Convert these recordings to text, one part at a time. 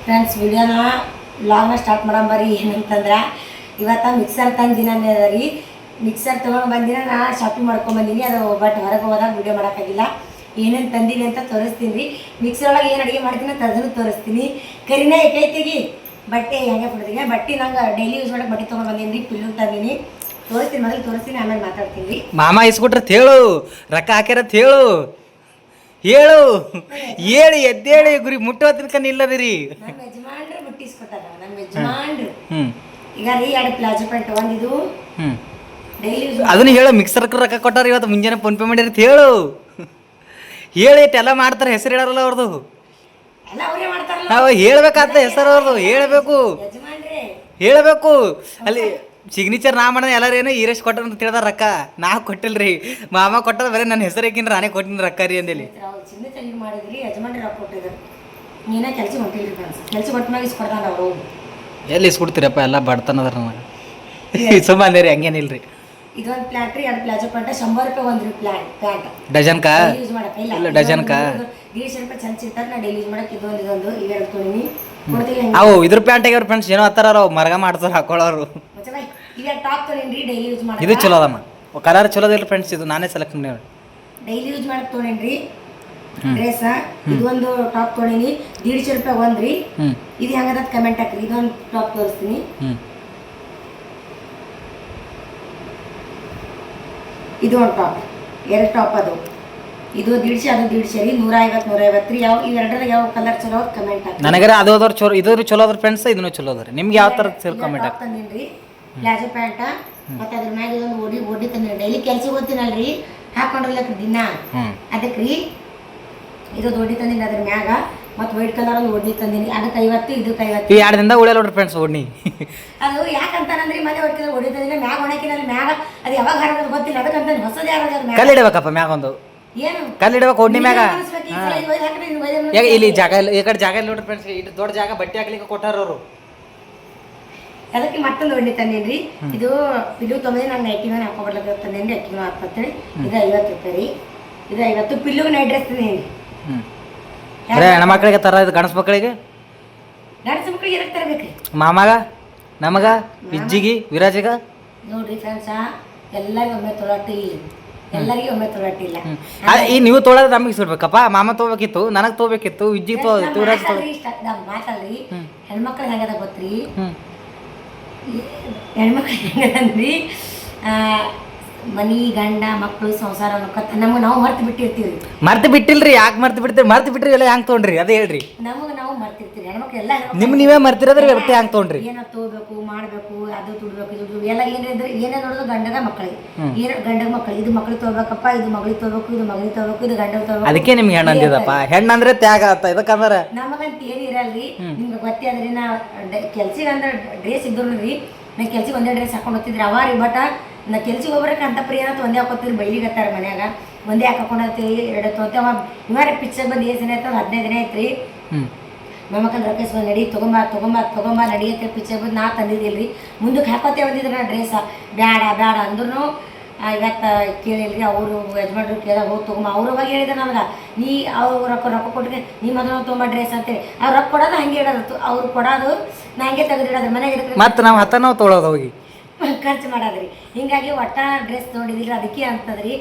Friends ವಿಡಿಯೋನ ವ್ಲಾಗ್ನ start ಮಾಡಂಬರಿ ಏನಂತಂದ್ರೆ ಇವತ್ತು ಮಿಕ್ಸರ್ ತಂದಿನ ರೀ ಮಿಕ್ಸರ್ ತೊಗೊಂಡು ಬಂದಿನ ನಾ ಶಾಪಿಂಗ್ ಮಾಡ್ಕೊಂಬಂದಿನಿ ಅದು ಬಟ್ ಹೊರಗೆ ಹೋದಾಗ ವಿಡಿಯೋ ಮಾಡೋಕ್ಕಾಗಿಲ್ಲ ಏನೇನು ತಂದೀನಿ ಅಂತ ತೋರಿಸ್ತೀನಿ ರೀ ಮಿಕ್ಸರ್ ಒಳಗೆ ಏನು ಅಡುಗೆ ಮಾಡ್ತೀನಿ ಅಂತ ಅದನ್ನು ತೋರಿಸ್ತೀನಿ ಕರಿನ ಏಕೈತಿಗಿ ಬಟ್ಟೆ ಹೆಂಗೆ ಕೊಡ್ತೀನಿ ಬಟ್ಟೆ ನಂಗೆ ಡೈಲಿ ಯೂಸ್ ಮಾಡೋಕೆ ಬಟ್ಟೆ ತೊಗೊಂಡು ಬಂದೀನಿ ರೀ ಪಿಲ್ಲು ತಂದೀನಿ ತೋರಿಸ್ತೀನಿ ಮೊದಲು ತೋರಿಸ್ತೀನಿ ಆಮೇಲೆ ಮಾತಾಡ್ತೀನಿ ರೀ ಮಾಮ ಇಸ್ಕೊಟ್ರೆ ಹೇಳು ರೊಕ್ಕ ಹಾಕ್ಯಾರತ್ ಹೇಳು ಹೇಳು ಹೇಳಿ ಎದ್ದೇಳಿ ಗುರಿ ಮುಟ್ಟೋತನಕ ನಿಲ್ಲದಿರಿ ನಮ್ಮ ಯಜಮಾನ್ರು ಮುಟ್ಟಿಸ್ಕೊಟ್ಟಾರ ನಮ್ಮ ಯಜಮಾನ್ರು ಈಗ ರೀ ಎರಡು ಪ್ಲಾಜೋ ಪ್ಯಾಂಟ್ ಒಂದಿದು ಡೈಲಿ ಯೂಸ್ ಅದನ್ನ ಹೇಳು ಮಿಕ್ಸರ್ ರೊಕ್ಕ ಕೊಟ್ಟಾರ ಇವತ್ತು ಮುಂಜಾನೆ ಫೋನ್ ಪೇ ಮಾಡಿರತ್ ಹೇಳು ಹೇಳಿ ಎಲ್ಲ ಮಾಡ್ತಾರೆ ಹೆಸರು ಹೇಳಾರಲ್ಲ ಅವ್ರದ್ದು ಎಲ್ಲ ಅವರೇ ಮಾಡ್ತಾರಲ್ಲ ನಾವು ಹೇಳ್ಬೇಕಾತ ಹೆಸರು ಅವ್ರದ್ದು ಹೇಳಬೇಕು ಯಜಮಾನ್ರೇ ಹೇಳಬೇಕು ಅಲ್ಲಿ ಸಿಗ್ನೇಚರ್ ನಾ ಮಾಡೋದು ಎಲ್ಲರೇನು ಈರೇಶ್ ಕೊಟ್ಟ ಅಂತ ತಿಳಿದಾರ ರೊಕ್ಕ ನಾ ಕೊಟ್ಟಿಲ್ರಿ ಮಾಮ ಕೊಟ್ಟದ ಬರೀ ನನ್ನ ಹೆಸರು ಹಾಕಿನ್ರಿ ನಾನೇ ಕೊಟ್ಟಿನಿ ರೊಕ್ಕ ರೀ ಅಂದೇಳಿ ಅವ್ರು ಚಿನ್ನ ತೆಗಿ ಮಾಡಿದ್ರಿ ಯಜಮಾನ್ರಿ ರೊಕ್ಕ ಕೊಟ್ಟಿದ್ರು ನೀನೇ ಕೆಲಸ ಹೊಂಟಿಲ್ರಿ ಫ್ರೆಂಡ್ಸ್ ಕೆಲಸ ಕೊಟ್ಟ ಮ್ಯಾಗ ಇಸ್ಕೊಡ್ತಾನ ಅವರು ಎಲ್ಲಿ ಇಸ್ಕೊಡ್ತೀರಪ್ಪ ಎಲ್ಲ ಬಡ್ತಾನದ್ರ ನನಗೆ ಸುಮ್ಮ ಅಂದೇರಿ ಹಂಗೇನಿಲ್ರಿ ಇದೊಂದು ಪ್ಲಾಂಟ್ ರೀ ಎರಡು ಪ್ಲಾಜೋ ಪ್ಯಾಂಟ್ 100 ರೂಪಾಯಿ ಒಂದ್ರಿ ಪ್ಯಾಂಟ್ ಡಜನ್ಕಾ ಯೂಸ್ ಮಾಡಕ್ಕೆ ಇಲ್ಲ ಡಜನ್ಕಾ 150 ರೂಪಾಯಿ ಚಂದ ಸಿಗ್ತಾರೆ ನಾ ಡೈಲಿ ಯೂಸ್ ಮಾಡಕ್ಕೆ ಇದೊಂದು ಇವೆರಡು ತೊಳಿನಿ ಕೊಡ್ತೀವಿ ಅವು ಇದ್ರ ಪ್ಯಾಂಟ್ ಆಗ್ಯಾವ್ರ ಫ್ರೆಂಡ್ಸ್ ಏನೋ ಹತ್ತಾರ ಅವ್ರು ಮರಗ ಮಾಡ್ತಾರ ಹಾಕೊಳ್ಳೋರು ಈಗ ಟಾಪ್ ತೊಗೊಂಡ್ರಿ ಡೈಲಿ ಯೂಸ್ ಮಾಡಿ ಇದು ಚಲೋ ಅದಮ್ಮ ಕಲರ್ ಚಲೋ ಅದಿಲ್ಲ ಫ್ರೆಂಡ್ಸ್ ಇದು ನಾನೇ ಸೆಲೆಕ್ಟ್ ಮಾಡಿ ಡೈಲಿ ಯೂಸ್ ಮಾಡಕ್ಕೆ ತೊಗೊಂಡ್ರಿ ಡ್ರೆಸ್ ಇದೊಂದು ಟಾಪ್ ತೊಗೊಂಡಿನಿ 150 ರೂಪಾಯಿ ಒಂದ್ರಿ ಇದು ಹೆಂಗದ ಕಮೆಂಟ್ ಹಾಕ್ರಿ ಇದೊಂದು ಟಾಪ್ ತೋರಿಸ್ತೀನಿ ಇದು ಒಂದು ಟಾಪ್ ಎರಡು ಟಾಪ್ ಅದು ಇದು 150 ಅದು 150 ರೀ 150 ರೀ ಯಾವ ಇವೆರಡರಾಗ ಯಾವ ಕಲರ್ ಚಲೋ ಕಮೆಂಟ್ ಹಾಕಿ ನನಗರ ಅದು ಅದ್ರ ಚಲೋ ಇದು ಚಲೋ ಅದ್ರ ಫ್ರೆಂಡ್ಸ್ ಇದನ್ನು ಚಲೋ ಅದ್ರಿ ನಿಮ್ಗೆ ಯಾವ ಥರ ಸೇರ್ ಕಮೆಂಟ್ ಹಾಕಿ ತಂದಿನ್ರಿ ಪ್ಲಾಜೋ ಪ್ಯಾಂಟ ಮತ್ತೆ ಅದ್ರ ಮ್ಯಾಗ ಇದೊಂದು ಓಡಿ ತಂದಿನಿ ಡೈಲಿ ಕೆಲ್ಸಕ್ಕೆ ಹೋಗ್ತೀನಲ್ರಿ ಹಾಕೊಂಡಿರ್ಲಕ್ಕ ದಿನ ಅದಕ್ಕೆ ರೀ ಇದು ಓಡಿ ತಂದಿನಿ ಅದ್ರ ಮ್ಯಾಗ ಮತ್ತು ವೈಟ್ ಕಲರ್ ಅಲ್ಲಿ ಓಡಿ ತಂದಿನಿ ಅದಕ್ಕೆ 50 ಇದಕ್ಕೆ 50 ಈ 2 ದಿನದ ಉಳಿಯಲ್ಲ ನೋಡ್ರಿ ಫ್ರೆಂಡ್ಸ್ ಓಡ್ನಿ ಅದು ಯಾಕಂತಾನಂದ್ರಿ ಮನೆ ಹೊಟ್ಟಿದ್ರೆ ಓಡಿ ತಂದಿನಿ ಮ್ಯಾಗ ಒಣಕಿನಲ್ಲಿ ಮ್ಯಾಗ ಅದು ಯಾವಾಗ ಹಾರೋದು ಗೊತ್ತಿಲ್ಲ ಅದಕ್ಕಂತ ಹೊಸದು ಯಾರು ಕಲ್ಲಿಡ್ಬೇಕಪ್ಪ ಮ್ಯಾಗ ಒಂದು ಏನು ಕಲ್ಲಿಡ್ಬೇಕು ಓಡ್ನಿ ಮ್ಯಾಗ ಏನು ಇಲ್ಲಿ ಜಾಗ ಇಲ್ಲ ಈ ಕಡೆ ಜಾಗ ಇಲ್ಲ ನೋಡ್ರಿ ಫ್ರೆಂಡ್ಸ್ ಇಟ್ಟು ದೊಡ್ಡ ಜಾಗ ಬಟ್ಟೆ ಹಾಕ್ಲಿಕ್ಕೆ ಕೊಟ್ಟಾರ ಅವರು ಅದಕ್ಕೆ ಮತ್ತೊಂದು ಒಡ್ಡಿ ತಂದೇನ್ರಿ ಇದು ಪಿಲ್ಲು ತೊಗೊಂಡು ನಾನು ನೈಟಿ ಮೇಲೆ ಹಾಕೊಬರ್ಲಕ್ಕ ತಂದೇನ್ರಿ ಅಕ್ಕಿನೂ ಹಾಕ್ತೇನೆ ಇದು 50 ರೂಪಾಯಿ ರೀ ಇದು 50 ಪಿಲ್ಲುಗೆ ನೈಟ್ ಡ್ರೆಸ್ ತಂದೇನಿ ಹೆಣ್ಮಕ್ಳಿಗೆ ತರ ಇದು ಗಣಸ್ ಮಕ್ಕಳಿಗೆ ಗಂಡಸ ಮಕ್ಕಳಿಗೆ ಎರಕ್ಕೆ ತರಬೇಕ್ರಿ ಮಾಮಾಗ ನಮಗ ವಿಜ್ಜಿಗಿ ವಿರಾಜಿಗ ನೋಡ್ರಿ ಫ್ರೆಂಡ್ಸ ಎಲ್ಲರಿಗೂ ಒಮ್ಮೆ ತೊಳಾಟಿಲ್ಲ ಎಲ್ಲರಿಗೂ ಒಮ್ಮೆ ತೊಳಾಟಿಲ್ಲ ಈ ನೀವು ತೊಳೋದು ನಮಗೆ ಸಿಡ್ಬೇಕಪ್ಪ ಮಾಮ ತೊಗೋಬೇಕಿತ್ತು ನನಗೆ ತೊಗೋಬೇಕಿತ್ತು ವಿಜ್ಜಿಗೆ ತೊಗೋದಿತ್ತು ವಿರಾಜ್ ಮಾತಲ್ರಿ ಹೆಣ್ಮಕ್ಳಿಗೆ ಹೆಂಗದ ಗೊತ್ತ್ರಿ ಹೆಣ್ಮಕ್ಳಿಗೆ ಹೆಂಗದಂದ್ರಿ ಮನಿ ಗಂಡ ಮಕ್ಕಳು ಸಂಸಾರ ಅನ್ನೋಕತ್ತ ನಮಗೆ ನಾವು ಮರ್ತು ಬಿಟ್ಟಿರ್ತೀವಿ ಮರ್ತು ಬಿಟ್ಟಿಲ್ರಿ ಯಾಕೆ ಮರ್ತು ಬಿಡ್ತೀರಿ ಮರ್ತು ಬಿಟ್ರಿ ಎಲ್ಲ ಹೆಂಗೆ ತೊಗೊಂಡ್ರಿ ಅದೇ ಹೇಳ್ರಿ ನಮಗೆ ನಾವು ಮರ್ತಿರ್ತೀವಿ ಹೆಣ್ಮಕ್ಳು ಎಲ್ಲ ನೀವೇ ಮರ್ತಿರೋದ್ರಿ ಬಟ್ಟೆ ಹೆಂಗೆ ತೊಗೊಂಡ್ರಿ ಏನೋ ತಗೋಬೇಕು ಮಾಡಬೇಕು ಅದು ತುಡ್ಬೇಕು ಇದು ಎಲ್ಲ ಏನಿದ್ರೆ ಏನೇ ನೋಡೋದು ಗಂಡಗ ಮಕ್ಕಳಿಗೆ ಏನು ಗಂಡಗ ಮಕ್ಕಳಿಗೆ ಇದು ಮಕ್ಳಿಗೆ ತಗೋಬೇಕಪ್ಪ ಇದು ಮಗಳಿಗೆ ತಗೋಬೇಕು ಇದು ಮಗಳಿಗೆ ತಗೋಬೇಕು ಇದು ಗಂಡಗೆ ತಗೋಬೇಕು ಅದಕ್ಕೆ ನಿಮ್ಗೆ ಹೆಣ್ಣು ಅಂದಿದಪ್ಪ ಹೆಣ್ಣಂದ್ರೆ ತ್ಯಾಗ ಆತ ಇದಕ್ಕಂದ್ರೆ ನಮಗಂತ ಏನು ಇರಲ್ರಿ ನಿಮ್ಗೆ ಗೊತ್ತೇ ಅದ್ರಿ ನಾ ಕೆಲ್ಸಿಗೆ ಅಂದ್ರೆ ಡ್ರೆಸ್ ಇದ್ರು ರೀ ನಾ ಕೆಲ್ಸಿಗೆ ಒಂದೇ ಡ್ರೆಸ್ ಹಾಕೊಂಡು ಹೋಗ್ತಿದ್ರಿ ಅವ ರೀ ಬಟ್ ನಾ ಕೆಲ್ಸಿಗೆ ಹೋಗ್ಬರಕ್ಕೆ ಅಂತ ಪ್ರಿಯ ಅಂತ ಒಂದೇ ಹಾಕೋತಿದ್ರಿ ಬೈಲಿಗತ್ತಾರ ಮನ್ಯಾಗ ಒಂದೇ ಹಾಕೊಂಡತ್ತೀವಿ ಎರಡು ತೊಗೊತೇವ ಇವಾರ ಪಿಕ್ಚರ್ ಬಂದು ಎಷ್ಟು ದಿನ ಆಯ್ತು 15 ದಿನ ಆಯ್ತು ರೀ ಮೊಮ್ಮಕ್ಕಳು ರೊಕ್ಕಸ್ ಬಂದು ನಡಿ ತೊಗೊಂಬ ನಡಿಯತ್ತೆ ಪಿಕ್ಚರ್ ಬಂದು ನಾ ತಂದಿದ್ದಿಲ್ರಿ ಮುಂದಕ್ಕೆ ಹಾಕೋತೇ ಬಂದಿದ್ರು ನಾ ಡ್ರೆಸ್ ಬೇಡ ಅಂದ್ರೂ ಇವತ್ತು ಕೇಳಿಲ್ರಿ ಅವರು ಯಜಮಾನ್ರು ಕೇಳ ಹೋಗಿ ತೊಗೊಂಬ ಅವ್ರ ಬಗ್ಗೆ ಹೇಳಿದ್ರೆ ನನಗೆ ನೀ ಅವ್ರು ರೊಕ್ಕ ಕೊಟ್ಟಿಗೆ ನೀ ಮೊದಲು ತೊಗೊಂಬ ಡ್ರೆಸ್ ಅಂತೇಳಿ ಅವ್ರು ರೊಕ್ಕ ಕೊಡೋದು ಹಂಗೆ ಇಡೋದು ಅವ್ರು ಕೊಡೋದು ನಾ ಹಂಗೆ ತೆಗೆದಿಡೋದು ಮನೆಗೆ ಮತ್ತೆ ನಾವು ಹತ್ತ ನಾವು ತೊಗೊಳೋದು ಹೋಗಿ ಖರ್ಚು ಮಾಡೋದ್ರಿ ಹಿಂಗಾಗಿ ಒಟ್ಟ ಡ್ರೆಸ್ ತೊಗೊಂಡಿದ್ರಿ ಅದಕ್ಕೆ ಅಂತದ್ರಿ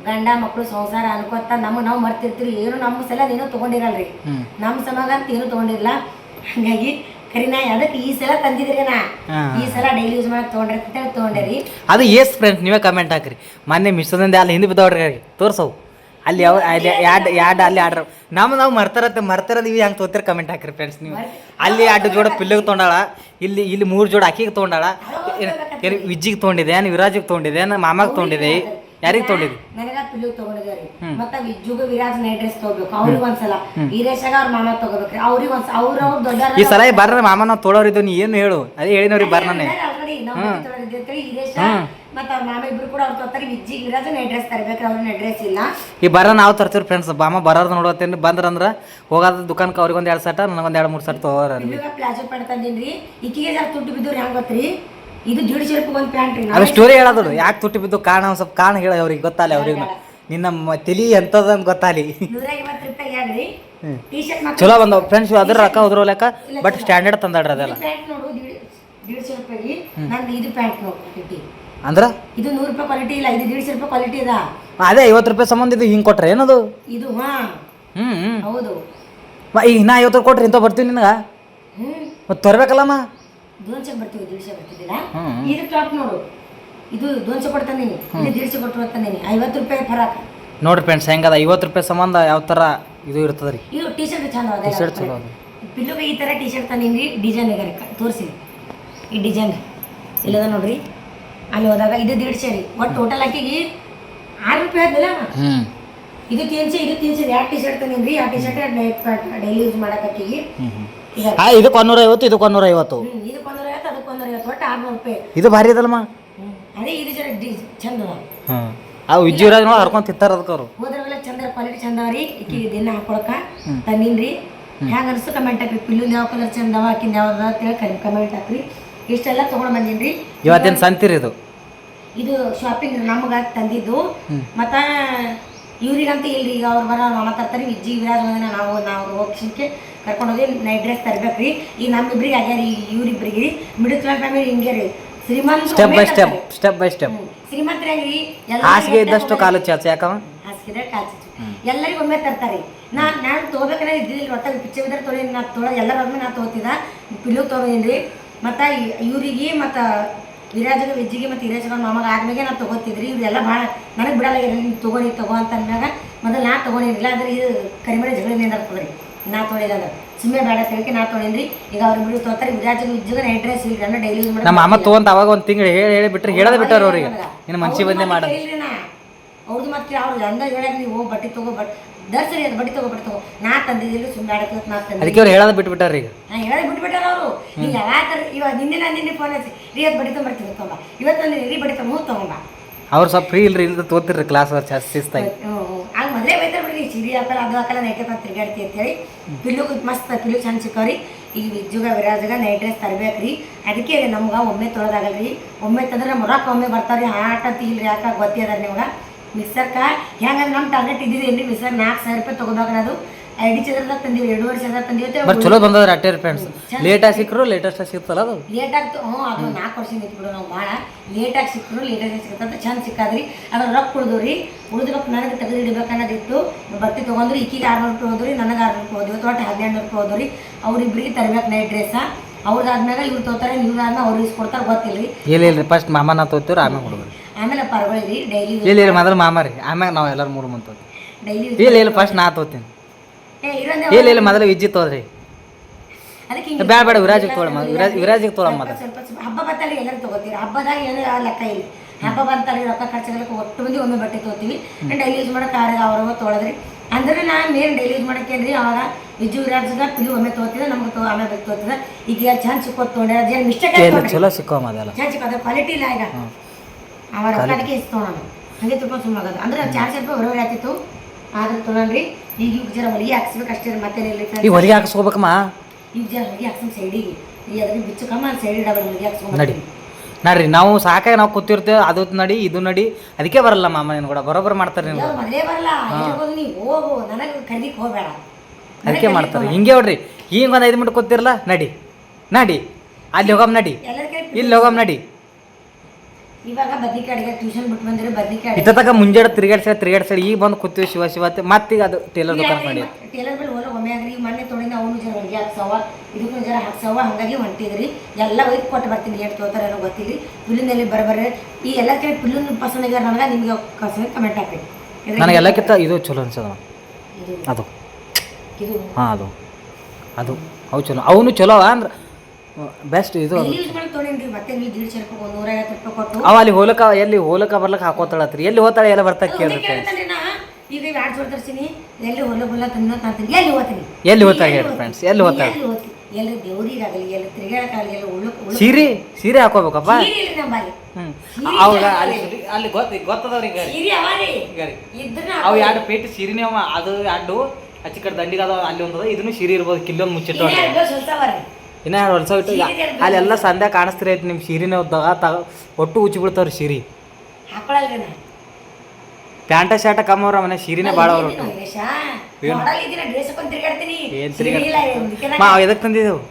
ಗಂಡ ಮಕ್ಕಳು ಸಂಸಾರ ಅನ್ಕೋತ ನಾವು ಮರ್ತಿರ್ತೀವಿ ಏನು ನಮ್ಮ ಸಲ ಏನೂ ತೊಗೊಂಡಿರಲ್ರಿ ನಮ್ಮ ಸಮಾಗ ಅಂತ ಏನೂ ತೊಗೊಂಡಿರಲ್ಲ ಹಂಗಾಗಿ ಕರಿನಾ ಅದಕ್ಕೆ ಈ ಸಲ ತಂದಿದ್ರಿ ನಾ ಈ ಸಲ ಡೈಲಿ ಯೂಸ್ ಮಾಡಕ್ಕೆ ತೊಗೊಂಡಿರಿ ಅದು ಎಸ್ ಫ್ರೆಂಡ್ಸ್ ನೀವೇ ಕಮೆಂಟ್ ಹಾಕ್ರಿ ಮೊನ್ನೆ ಮಿಸ್ಸೋದಿಂದ ಅಲ್ಲಿ ಹಿಂದೆ ಬಿದ್ದವ್ರಿ ತೋರ್ಸವು ಅಲ್ಲಿ ಯಾವ ಅಲ್ಲಿ ಅಲ್ಲಿ ಆರ್ಡ್ರ್ ನಾವು ಮರ್ತಿರೋದು ಇವು ಹೆಂಗೆ ತೊಗೊತೀರಿ ಕಮೆಂಟ್ ಹಾಕ್ರಿ ಫ್ರೆಂಡ್ಸ್ ನೀವು ಅಲ್ಲಿ 2 ಜೋಡ ಪಿಲ್ಲಿಗೆ ತೊಗೊಂಡಾಳ ಇಲ್ಲಿ 3 ಜೋಡ ಅಕ್ಕಿಗೆ ತೊಗೊಂಡಾಳ ವಿಜ್ಜಿಗೆ ತೊಗೊಂಡಿದೆ ವಿರಾಜಿಗೆ ತೊಗೊಂಡಿದೆ ಮಾಮಾಗೆ ತೊಗೊಂಡಿದೆ ಯಾರಿಗೆ ತೊಗೊಂಡಿದ್ವಿ ನನಗ ಪಿಲ್ಲು ತಗೊಂಡಿದ್ದಾರೆ ಮತ್ತೆ ವಿಜ್ಜುಗ ವಿರಾಜ್ ನೈಟ್ ಡ್ರೆಸ್ ತಗೋಬೇಕು ಅವ್ರಿಗೆ ಒಂದ್ಸಲ ಈರೇಶಾಗ ಅವ್ರ ಮಾಮ ತಗೋಬೇಕ್ರಿ ಅವ್ರಿಗೆ ಅವ್ರ ದೊಡ್ಡ ಈ ಸಲ ಬರ್ರ ಮಾಮ ನಾವು ತೊಳೋರಿದ್ದು ನೀ ಏನು ಹೇಳು ಅದೇ ಹೇಳಿನವ್ರಿಗೆ ಬರ್ನೇ ಆಲ್ರೆಡಿ ನಾವು ತೊಗೊಂಡಿದ್ದೀವಿ ಈರೇಶ ಮತ್ತೆ ಅವ್ರ ಮಾಮ ಇಬ್ರು ಕೂಡ ಅವ್ರು ತರ್ತಾರೆ ವಿಜ್ಜಿಗೆ ವಿರಾಜ್ ನೈಟ್ ಡ್ರೆಸ್ ತರಬೇಕ್ರಿ ಅವ್ರ ನೈಟ್ ಡ್ರೆಸ್ ಇಲ್ಲ ಈ ಬರ ನಾವು ತರ್ತೀವಿ ಫ್ರೆಂಡ್ಸ್ ಮಾಮ ಬರೋದು ನೋಡತ್ತೇನು ಬಂದ್ರಂದ್ರೆ ಹೋಗೋದು ದುಕಾನ್ಗೆ ಅವ್ರಿಗೆ 1 2 ಸೆಟ್ ನನಗೊಂದು 2 3 ಸೆಟ್ ತಗೋರಿ ಪ್ಲಾಜೋ ಪ್ಯಾಂಟ್ ತಂದಿನ್ರಿ ಈಕಿಗೆ ಜರ ತುಟ್ಟು ಬಿದ್ದವ್ರು ಹೆಂಗ್ ಗೊತ್ತ್ರಿ ಇದು 150 ರೂಪಾಯಿ ಒಂದು ಪ್ಯಾಂಟ್ ರೀ ಅದು ಸ್ಟೋರಿ ಹೇಳೋದು ಯಾಕೆ ತುಟ್ಟಿ ಬಿದ್ದು ಕಾರಣ ಒಂದು ಸ್ವಲ್ಪ ಕಾರಣ ಹೇಳಿ ಅವ್ರಿಗೆ ಗೊತ್ತಲ್ಲ ಅವ್ರಿಗೆ ನಿನ್ನ ತಲಿ ಎಂತದ ಅಂತ ಗೊತ್ತಾಲಿ. 150 ರೂಪಾಯಿ ಹೇಳ್ರಿ. ಟಿ ಶರ್ಟ್ ಚಲೋ ಬಂದವ ಫ್ರೆಂಡ್ಸ್, ಅದ್ರ ರೊಕ್ಕ ಹೋದ್ರಲೆಕ್ಕ ಬಟ್ ಸ್ಟ್ಯಾಂಡರ್ಡ್ ತಂದಾಡ್ರಿ ಅದೆಲ್ಲ. ಪ್ಯಾಂಟ್ ನೋಡು 150 ರೂಪಾಯಿ. ನಾನು ಇದು ಪ್ಯಾಂಟ್ ನೋಡು ಕ್ವಾಲಿಟಿ ಅಂದ್ರ ಇದು 100 ರೂಪಾಯಿ ಕ್ವಾಲಿಟಿ ಇಲ್ಲ, ಇದು 150 ರೂಪಾಯಿ ಕ್ವಾಲಿಟಿ ಅದ. ಅದೇ 50 ರೂಪಾಯಿ ಸಂಬಂಧ ಇದು ಹಿಂಗೆ ಕೊಟ್ರೆ ಏನದು? ಇದು ಹೌದು. ಈಗ ನಾ 50 ಕೊಟ್ರಿ ಇಂಥ ಬರ್ತೀವಿ ನಿನಗ ಮತ್ತೆ ತರ್ಬೇಕಲ್ಲಮ್ಮ. 200 ಬರ್ತೀವಿ, 150 ಬರ್ತಿದ್ದಿಲ್ಲ. ಇದು ಟಾಪ್ ನೋಡು, ಇದು 200 ಕೊಡ್ತಾನೆ, ಇದು 150 ಕೊಟ್ಟು ಬರ್ತಾನೆ. 50 ರೂಪಾಯಿ ಫರಕ್ ನೋಡ್ರಿ ಫ್ರೆಂಡ್ಸ್ ಹೆಂಗದ. 50 ರೂಪಾಯಿ ಸಂಬಂಧ ಯಾವ ಥರ ಇದು ಇರ್ತದ್ರಿ. ಇದು ಟಿ ಶರ್ಟ್ ಚಂದ ಅದ. ಟಿ ಶರ್ಟ್ ಚಲೋ ಅದ. ಪಿಲ್ಲುಗೆ ಈ ಥರ ಟಿ ಶರ್ಟ್ ತಂದೀನಿ. ಡಿಸೈನ್ ಇದೆ ತೋರಿಸಿ, ಈ ಡಿಸೈನ್ ಇಲ್ಲದ ನೋಡ್ರಿ. ಅಲ್ಲಿ ಹೋದಾಗ ಇದು 150 ರೀ. ಒಟ್ಟು ಟೋಟಲ್ ಹಾಕಿಗಿ 6 ರೂಪಾಯಿ ಆದ್ದಿಲ್ಲ. ಇದು 300, ಇದು 300. 2 ಟಿ ಶರ್ಟ್ ತಂದೀನಿ. 2 ಟಿ ಶರ್ಟ್ ಡೈಲಿ ಯೂಸ್ ಮಾಡಕ್ಕಾಕಿಗಿ. ಇದಕ್ಕೆ 150, ಇದಕ್ಕೆ 150. ಇದಕ್ಕೆ 150, ಅದಕ್ಕೆ 150, ಒಟ್ಟು 600 ರೂಪಾಯಿ. ಇದು ಭಾರಿ ಅದಲ್ಲಮ್ಮ. ಅದೇ ಇದು ಜರ ಚಂದ ಅದ. ಅವು ವಿಜಯರಾಜ್ ನೋಡಿ ಹರ್ಕೊಂಡ್ ತಿಂತಾರ ಅದಕ್ಕೆ ಅವರು. ಹೋದ್ರವೆಲ್ಲ ಚಂದ ಕ್ವಾಲಿಟಿ ಚಂದ ಅವ್ರಿ. ಈಕಿಗೆ ದಿನ ಹಾಕೊಳಕ ತಂದೀನ್ರಿ. ಹ್ಯಾಂಗ ಅನಿಸ್ತು ಕಮೆಂಟ್ ಹಾಕ್ರಿ. ಪಿಲ್ಲುಂದು ಯಾವ ಕಲರ್ ಚಂದ ಅವ, ಆಕಿಂದ ಯಾವ್ದು ಅಂತೇಳಿ ಕಮೆಂಟ್ ಹಾಕ್ರಿ. ಇಷ್ಟೆಲ್ಲ ತೊಗೊಂಡು ಬಂದೀನಿ. ಇವತ್ತೇನು ಸಂತಿರಿ ಇದು? ಇದು ಶಾಪಿಂಗ್ ನಮ್ಗೆ ತಂದಿದ್ದು. ಮತ್ತು ಇವ್ರಿಗಂತ ಇಲ್ರಿ, ಈಗ ಅವ್ರು ಬರೋ ಮಾತಾಡ್ತಾರೆ. ವಿಜ್ಜಿ ವಿರಾಜ್ ನಾವು ಹೋಗ್ಸಕ್ಕೆ ಕರ್ಕೊಂಡು ಹೋಗಿ ನೈಟ್ ಡ್ರೆಸ್ ತರ್ಬೇಕ್ರಿ. ಈಗ ನಮ್ಮಿಬ್ರಿಗೆ ಆಗ್ಯಾರ, ಇವ್ರಿಬ್ರಿಗೆ ಮಿಡಲ್ ಕ್ಲಾಸ್ ಫ್ಯಾಮಿಲಿ ಹಿಂಗೆ ರೀ. ಶ್ರೀಮಂತ ಸ್ಟೆಪ್ ಬೈ ಸ್ಟೆಪ್ ಶ್ರೀಮಂತರಾಗಿ ಹಾಸಿಗೆ ಇದ್ದಷ್ಟು ಕಾಲು ಚಾಚು ಯಾಕವ ಹಾಸಿಗೆ ಕಾಲು ಎಲ್ಲರಿಗೂ ಒಮ್ಮೆ ತರ್ತಾರೆ. ನಾನು ತೊಗೋಬೇಕಂದ್ರೆ ಇದ್ದಿಲ್ಲ. ಒಟ್ಟ ಪಿಚ್ಚೆ ಬಿದ್ರೆ ತೊಳಿ ನಾ ಎಲ್ಲರ ಒಮ್ಮೆ ನಾ ತೊಗೋತಿದ್ದ. ಪಿಲ್ಲು ತೊಗೊಂಡಿನಿ. ಮತ್ತು ಇವ್ರಿಗೆ ಮತ್ತು ವಿರಾಜಗೆ ವಿಜ್ಜಿಗೆ ಮತ್ತು ಹಿರೇಜಗ ಮಾಮಗೆ ಆದ್ಮೇಲೆ ನಾ ತೊಗೋತಿದ್ರಿ. ಇವರೆಲ್ಲ ಭಾಳ ನನಗೆ ಬಿಡಲ್ಲ. ನೀವು ತಗೋ ಅಂತ ಅಂದಾಗ ಮೊದಲು ನಾ ತೊಗೊಂಡಿರಲಿಲ್ಲ. ಅಂದ್ರೆ ಇದು ಕರಿಮನೆ ಜಗಳಿಂದ ಆಗ್ತದ್ರಿ. ನಾ ತೊಳಿದಂದ್ರೆ ಸುಮ್ಮನೆ ಬೇಡ ತಿಳಕ್ಕೆ ನಾ ತೊಗೊಂಡ್ರಿ. ಈಗ ಅವ್ರಿಬ್ರು ತೊಗೋತಾರೆ. ವಿರಾಜಗೆ ವಿಜ್ಜಿಗೆ ನೈಟ್ ಡ್ರೆಸ್ ಇಲ್ಲ ಡೈಲಿ ಯೂಸ್ ಮಾಡಿ. ನಮ್ಮ ಅಮ್ಮ ತೊಗೊಂತ ಅವಾಗ ಒಂದು ತಿಂಗಳು ಹೇಳಿ ಬಿಟ್ರೆ ಹೇಳೋದೇ ಬಿಟ್ಟಾರ ಅವ್ರಿಗೆ. ಇನ್ನು ಮನ್ಸಿ ಬಂದೇ ಮಾಡ ಅವ್ರದ್ದು ಮತ್ತೆ ಅವ್ರು ಅಂದ ಹೇಳಕ್ಕೆ ನೀವು ಬಟ್ಟೆ ತಗೋ ದರ್ಸರಿ ಅದು ಬಟ್ಟೆ ತಗೋ ನಾ ತಂದಿದ್ದಿಲ್ಲ. ಸುಮ್ಮನೆ ಆಡಕ್ಕೆ ನಾ ತಂದೆ. ಅದಕ್ಕೆ ಅವ್ರು ಹೇಳೋದು ಬಿಟ್ಬಿಟ್ಟಾರ. ಈಗ ಹೇಳೋದು ಬಿಟ್ಬಿಟ್ಟಾರ ಅವರು. ನೀವು ಯಾವ ಥರ ಇವಾಗ ನಿನ್ನೆ ಫೋನ್ ಹಚ್ಚಿ ರೀ ಅದು ಬಟ್ಟೆ ತೊಗೊಂಬರ್ತೀವಿ ತೊಗೊಂಬ, ಇವತ್ತು ರೀ ಬಟ್ಟೆ ತೊಗೊಂಬ. ಅವ್ರು ಸ್ವಲ್ಪ ಫ್ರೀ ಇಲ್ರಿ ಇಲ್ಲದ ತೋತಿರ್ರಿ ಕ್ಲಾಸ್ ಶಿಸ್ತಾಗಿ. ಆಗ ಮೊದಲೇ ಬೈತಾರೆ ಬಿಡ್ರಿ. ಸಿಡಿ ಹಾಕಲ್ಲ ಅದು ಹಾಕಲ್ಲ ನೈಟ್ ತಿರ್ಗಾಡ್ತಿ ಅಂತೇಳಿ. ಪಿಲ್ಲುಗೆ ಮಸ್ತ್ ಪಿಲ್ಲು ಚಂದ ಸಿಕ್ಕವ್ರಿ. ಈಗ ವಿಜ್ಜುಗ ವಿರಾಜಗ ನೈಟ್ ಡ್ರೆಸ್ ತರಬೇಕ್ರಿ. ಅದಕ್ಕೆ ರೀ ನಮ್ಗೆ ಒಮ್ಮೆ ತೊಗೊಳೋದಾಗಲ್ರಿ. ಒಮ್ಮೆ ತಂದ್ರೆ ನಮ್ಮ ರೊಕ್ಕ ಒಮ್ಮೆ ಬರ್ತಾವ್ರಿ. ಆಟ ಇಲ್ರಿ ಯಾಕೆ ಗೊತ್ತಿದಾರೆ ನಿಮ್ಗೆ. ಮಿಕ್ಸರ್ಕ ಹೆಂಗಂದ್ರೆ ನಮ್ಮ ಟಾರ್ಗೆಟ್ ಇದ್ದಿದ್ದು ಏನ್ರಿ ಮಿಕ್ಸರ್ 4000 ರೂಪಾಯಿ ತೊಗೋದಾಗ ಅದು ಐಡಿ ಚದ್ರದಾಗ ತಂದೀವಿ, 2.5 ಚದ್ರ ತಂದಿವಿ. ಬಟ್ ಚಲೋ ಬಂದದ್ರಿ ಅಟ್ಟೆ ಫ್ರೆಂಡ್ಸ್. ಲೇಟಾಗಿ ಸಿಕ್ಕರು ಲೇಟೆಸ್ಟ್ ಸಿಗ್ತಲ್ಲ ಅದು. ಲೇಟಾಗಿ ಅದು 4 ವರ್ಷ ನಿಂತು ಬಿಡು. ನಾವು ಭಾಳ ಲೇಟಾಗಿ ಸಿಕ್ಕರು ಲೇಟಾಗಿ ಸಿಕ್ಕಂತ ಚಂದ ಸಿಕ್ಕಾದ್ರಿ. ಅದ್ರ ರೊಕ್ಕ ಉಳಿದ್ರಿ. ರೊಕ್ಕ ನನಗೆ ತೆಗೆದು ಇಡಬೇಕನ್ನೋದಿತ್ತು. ಬಟ್ಟೆ ತೊಗೊಂಡ್ರಿ. ಈಕಿಗೆ 600 ರೂಪಾಯಿ ಹೋದ್ರಿ, ನನಗೆ 600 ರೂಪಾಯಿ ಹೋದ್ವಿ. ಒಟ್ಟು 1200 ರೂಪಾಯಿ ಹೋದ್ರಿ. ಅವ್ರಿಬ್ರಿಗೆ ತರ್ಬೇಕು ನೈಟ್ ಡ್ರೆಸ್ಸ. ಅವ್ರದ್ದಾದ್ಮೇಲೆ ಇವ್ರು ತೊಗೋತಾರೆ, ಇವ್ರಾದ್ಮೇಲೆ ಅವ್ರು ಇಸ್ಕೊಡ್ತಾರೆ ಗೊತ್ತಿಲ್ರಿ. ಇಲ್ಲ ಫಸ್ಟ್ ಮಾಮನ ತೊಗೋತೀವ್ರಿ, ಆಮೇಲೆ ಹುಡುಗರು, ಆಮೇಲೆ ಪರಗಳಿರಿ ಡೈಲಿ. ಇಲ್ಲ ಮೊದಲು ಮಾಮ ರೀ, ಆಮ್ಯಾಗ ನಾವು ಎಲ್ಲರೂ 3 ಮಂದಿ ತೊಗೋತೀವಿ. ಡೈಲಿ ಇಲ್ಲ ಫಸ್ಟ್ ನಾ ತೊಗೋತೀನಿ. ಇಲ್ಲ ಮೊದಲು ವಿಜ್ಜಿ ತೋದ್ರಿ. ಅದಕ್ಕೆ ಬೇಡ ವಿರಾಜಿಗೆ ತೊಗೊಳಮ್ಮ. ವಿರಾಜಿಗೆ ತೊಗೊಳಮ್ಮ. ಸ್ವಲ್ಪ ಹಬ್ಬ ಬತ್ತಲ್ಲಿ ಎಲ್ಲರೂ ತೊಗೋತೀವಿ. ಹಬ್ಬದಾಗ ಏನು ಲೆಕ್ಕ ಇಲ್ಲ. ಹಬ್ಬ ಬಂತಲ್ಲಿ ರೊಕ್ಕ ಖರ್ಚಾಗಲಿಕ್ಕೆ ಒಟ್ಟು ಮಂದಿ ಒಮ್ಮೆ ಬಟ್ಟೆ ತೊಗೋತೀವಿ. ಡೈಲಿ ಯೂಸ್ ಮಾಡೋಕೆ ಅವ್ರವ ತೊಗೊಳದ್ರಿ. ಅಂದ್ರೆ ನಾನು ಮೇನ್ ಡೈಲಿ ಯೂಸ್ ಮಾಡೋಕ್ಕೇನ್ರಿ ಅವಾಗ ವಿಜು ವಿರಾಜಗ ಪಿಲಿ ಒಮ್ಮೆ ತೊಗೋತಿದ್ದೆ. ನಮ್ಗೆ ಆಮೇಲೆ ಬೇಕು ತೊಗೋತಿದ್ದೆ. ಈಗ ಚಂದ ಸಿಕ್ಕೋದು ತೊಗೊಂಡೆ. ಅದೇನು ಮಿಸ್ಟೇಕ್ ಚಲೋ ಸಿಕ್ಕಮ್ಮ ಅದೆಲ್ಲ ಚಂದ ಸಿಕ್ಕೋದು. ಕ್ವಾಲಿಟಿ ಇಲ್ಲ. ಈಗ ಅವ ರೊಕ್ಕಕ್ಕೆ ಇಷ್ಟು ತೊಗೊಳೋಣ ಹಾಗೆ ತಿಳ್ಕೊಂಡು ಸುಮ್ಮನೆ ಅಂದ್ರೆ 400 ರೂಪಾಯಿ ಹೊರಗಡೆ ಆಗ್ತಿತ್ತು. ಆದ್ರೆ ತೊಗೊಂಡ್ರಿ. ಈಗ ಜರ ಹೊಲಿಗೆ ಹಾಕ್ಸ್ಬೇಕು ಅಷ್ಟೇ. ಮತ್ತೇನಿಲ್ಲ. ಈಗ ಹೊಲಿಗೆ ಹಾಕಿಸ್ಕೋಬೇಕಮ್ಮ. ಈಗ ಜರ ಹೊಲಿಗೆ ಹಾಕ್ಸಮ್ ಸೈಡಿಗೆ. ಈಗ ಅದನ್ನ ಬಿಚ್ಚಕಮ್ಮ ಸೈಡ್ ಡಬಲ್ ಹೊಲಿಗೆ ಹಾಕ್ಸ್ಕೊಂಡು ನಡಿ ನೋಡ್ರಿ. ನಾವು ಸಾಕಾಗಿ ನಾವು ಕೂತಿರ್ತೇವೆ. ಅದು ನಡಿ ಇದು ನಡಿ. ಅದಕ್ಕೆ ಬರಲ್ಲ ಮಾಮ ನೀನು ಕೂಡ ಬರೋಬ್ಬರ ಮಾಡ್ತಾರೆ. ನೀವು ಮೊದಲೇ ಬರಲ್ಲ. ನೀವು ಹೋಗು, ನನಗೆ ಕಲಿಕ್ಕೆ ಹೋಗಬೇಡ. ಅದಕ್ಕೆ ಮಾಡ್ತಾರೆ ಹಿಂಗೆ ನೋಡ್ರಿ. ಈಗ ಒಂದು 5 ಮಿನಿಟ್ ಕೂತಿರಲ್ಲ, ನಡಿ ಅಲ್ಲಿ ಹೋಗಮ್, ನಡಿ ಇಲ್ಲಿ ಹೋಗಮ್, ನಡಿ. ಇವಾಗ ಬದ್ನಿಕಾಯಿ ಅಡಿಗೆ ಟ್ಯೂಷನ್ ಬಿಟ್ಟು ಬಂದಿರೋ ಬದ್ನಿಕಾಯಿ ಇತ್ತದಾಗ ಮುಂಜಾನೆ ತಿರುಗಾಡ್ಸಡಿ ಈಗ ಬಂದು ಕೂತೀವಿ ಶಿವ ಮತ್ತೀಗ ಅದು ಟೇಲರ್ ದುಕಾನ್ ಮಾಡಿ ಟೇಲರ್ ಮೇಲೆ ಹೋಲ ಒಮ್ಮೆ ಆಗ್ರಿ. ಮೊನ್ನೆ ತೊಗೊಂಡಿನ ಅವನು ಜರ ಹೊಲಿಗೆ ಹಾಕ್ಸವ, ಇದಕ್ಕೂ ಜರ ಹಾಕ್ಸವ. ಹಾಗಾಗಿ ಹೊಂಟಿದ್ರಿ. ಎಲ್ಲ ಒಯ್ದು ಕೊಟ್ಟು ಬರ್ತೀನಿ. ಏನು ತೊಗೋತಾರೆ ಏನೋ ಗೊತ್ತಿಲ್ಲ. ಪಿಲ್ಲಿನಲ್ಲಿ ಬರಬರ್ರಿ. ಈ ಎಲ್ಲ ಕಡೆ ಪಿಲ್ಲಿನ ಪಸಂದ್ ಆಗ್ಯಾರ ನನಗೆ. ನಿಮ್ಗೆ ಕಮೆಂಟ್ ಹಾಕಿ. ನನಗೆ ಎಲ್ಲಕ್ಕಿಂತ ಇದು ಚಲೋ ಅನ್ಸದ. ಅದು ಇದು ಹಾಂ ಅದು ಅವು ಚಲೋ. ಅವನು ಚಲೋ ಅಂದ್ರೆ ಬೆಸ್ಟ್. ಇದು ತೊಗೊಂಡ್ರಿ. ಮತ್ತೆ ನೀವು 150 ರೂಪಾಯಿ 150 ರೂಪಾಯಿ ಕೊಟ್ಟು ಅವ ಅಲ್ಲಿ ಹೋಲಕ ಬರ್ಲಕ್ಕೆ ಹಾಕೋತಾಳತ್ರಿ. ಎಲ್ಲಿ ಹೋತಾಳೆ ಎಲ್ಲ ಬರ್ತಾ ಕೇಳ್ರಿ. ಈಗ 2 ಜೋಡಿ ತರ್ಸಿನಿ. ಎಲ್ಲಿ ಹೊಲ ತಂತೀನಿ. ಎಲ್ಲಿ ಹೋಗ್ತೀನಿ, ಎಲ್ಲಿ ಹೋಗ್ತಾಳೆ ಹೇಳಿ ಫ್ರೆಂಡ್ಸ್. ಎಲ್ಲಿ ಹೋಗ್ತಾಳೆ ಎಲ್ಲಿ ದೇವ್ರಿಗಾಗಲಿ ಎಲ್ಲಿ ತಿರುಗಾಡಕ್ಕಾಗಲಿ ಎಲ್ಲ ಸೀರೆ ಹಾಕೋಬೇಕಪ್ಪ. ಅವಾಗ ಅಲ್ಲಿ ಗೊತ್ತದವ್ರಿಗೆ ಅವು 2 ಪೇಟೆ ಸೀರೆನೇ ಅವ. ಅದು 2 ಅಚ್ಚಿ ಕಡೆ ದಂಡಿಗೆ ಅದಾವ. ಅಲ್ಲಿ ಒಂದು ಇದನ್ನು ಸೀರೆ ಇರ್ಬೋದು. ಕಿಲ್ಲೊಂದು ಮುಚ್ಚಿಟ್ಟು ಇನ್ನ 2 ವರ್ಷ ಇಟ್ಟು ಅಲ್ಲೆಲ್ಲ ಸಂಧ್ಯಾಗ ಕಾಣಿಸ್ತಿರ ಐತಿ. ನಿಮ್ಮ ಸೀರೆನೇ ಒಟ್ಟು ಉಚ್ಚಿ ಬಿಡ್ತಾವ್ರಿ. ಸೀರೆ ಹಾಕೊಳಲ್ರಿ. ಪ್ಯಾಂಟ ಶಾಟ ಕಮ್ಮವ್ರ ಮನೆ ಸೀರೆನೇ ಭಾಳ ಅವ್ರು ಡ್ರೆಸ್ ಹಾಕೊಂಡ್ ತಿರ್ಗಾಡ್ತೀನಿ ಏನ್ ಸೀರೆ ಇಲ್ಲ, ಮಾ ಎದಕ್ಕೆ ತಂದಿದ್ದೆವು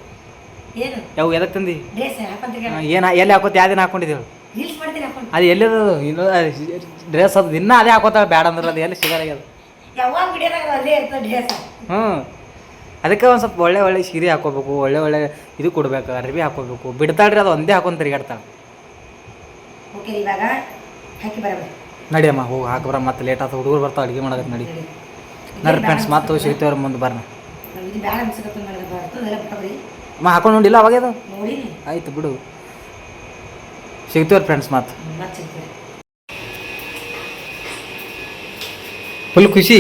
ಏನು ಯಾವ ಎದಕ್ಕೆ ತಂದಿ ಡ್ರೆಸ್ ಹಾಕೊಂಡ್ ತಿರ್ಗಾಡ ಏನು ಎಲ್ಲಿ ಹಾಕೋತ ಯಾವ್ದಿನ ಹಾಕೊಂಡಿದ್ದೇವು ರೀಲ್ಸ್ ಮಾಡ್ತೀನಿ ಹಾಕೊಂಡು ಅದು ಎಲ್ಲಿದು ಇನ್ನೂ ಡ್ರೆಸ್ ಅದು ದಿನ ಅದೇ ಹಾಕೋತಾಳೆ ಬ್ಯಾಡ ಅಂದ್ರೆ ಅದು ಎಲ್ಲಿ ಸಿಗಲ್ಲ ಯಾವಾಗ ವಿಡಿಯೋದಾಗ ಅಲ್ಲೇ ಇರ್ತದೆ ಡ್ರೆಸ್. ಹ್ಞೂ ಅದಕ್ಕೆ ಒಂದು ಸ್ವಲ್ಪ ಒಳ್ಳೆ ಒಳ್ಳೆ ಸೀರೆ ಹಾಕೋಬೇಕು, ಒಳ್ಳೆ ಒಳ್ಳೆ ಇದು ಕೊಡ್ಬೇಕು, ಅರ್ಬಿ ಹಾಕೋಬೇಕು. ಬಿಡ್ತಾಳ್ರಿ ಅದು ಒಂದೇ ಹಾಕೊಂಡು ತಿರುಗಾಡ್ತಾಳೆ. ಓಕೆ ಇವಾಗ ಹಾಕಿ ಬರಬೇಕು. ನಡಿಯಮ್ಮ ಹೋಗಿ ಹಾಕಬ್ರ, ಮತ್ತೆ ಲೇಟ್ ಆಯ್ತು, ಹುಡುಗರು ಬರ್ತಾವೆ ಅಡುಗೆ ಮಾಡೋದು. ನಡಿ ನಡ್ರಿ ಫ್ರೆಂಡ್ಸ್, ಮತ್ತೆ ಸಿಗ್ತೇವ್ರ ಮುಂದೆ ಬರ್ನ. ಇದು ಬೇಡ ಅನ್ಸಕತ್ತ ನನಗೆ ಬರ್ತದೆಲ್ಲ ಬಿಟ್ಟವ್ರಿ. ಹಾಕೊಂಡು ನೋಡಿಲ್ಲ ಅವಾಗೇದು ನೋಡಿನಿ. ಆಯ್ತು ಬಿಡು, ಸಿಗ್ತೇವ್ರಿ ಫ್ರೆಂಡ್ಸ್ ಮತ್ತೆ. ಮತ್ತೆ ಸಿಗ್ತೇವೆ. ಫುಲ್ ಖುಷಿ.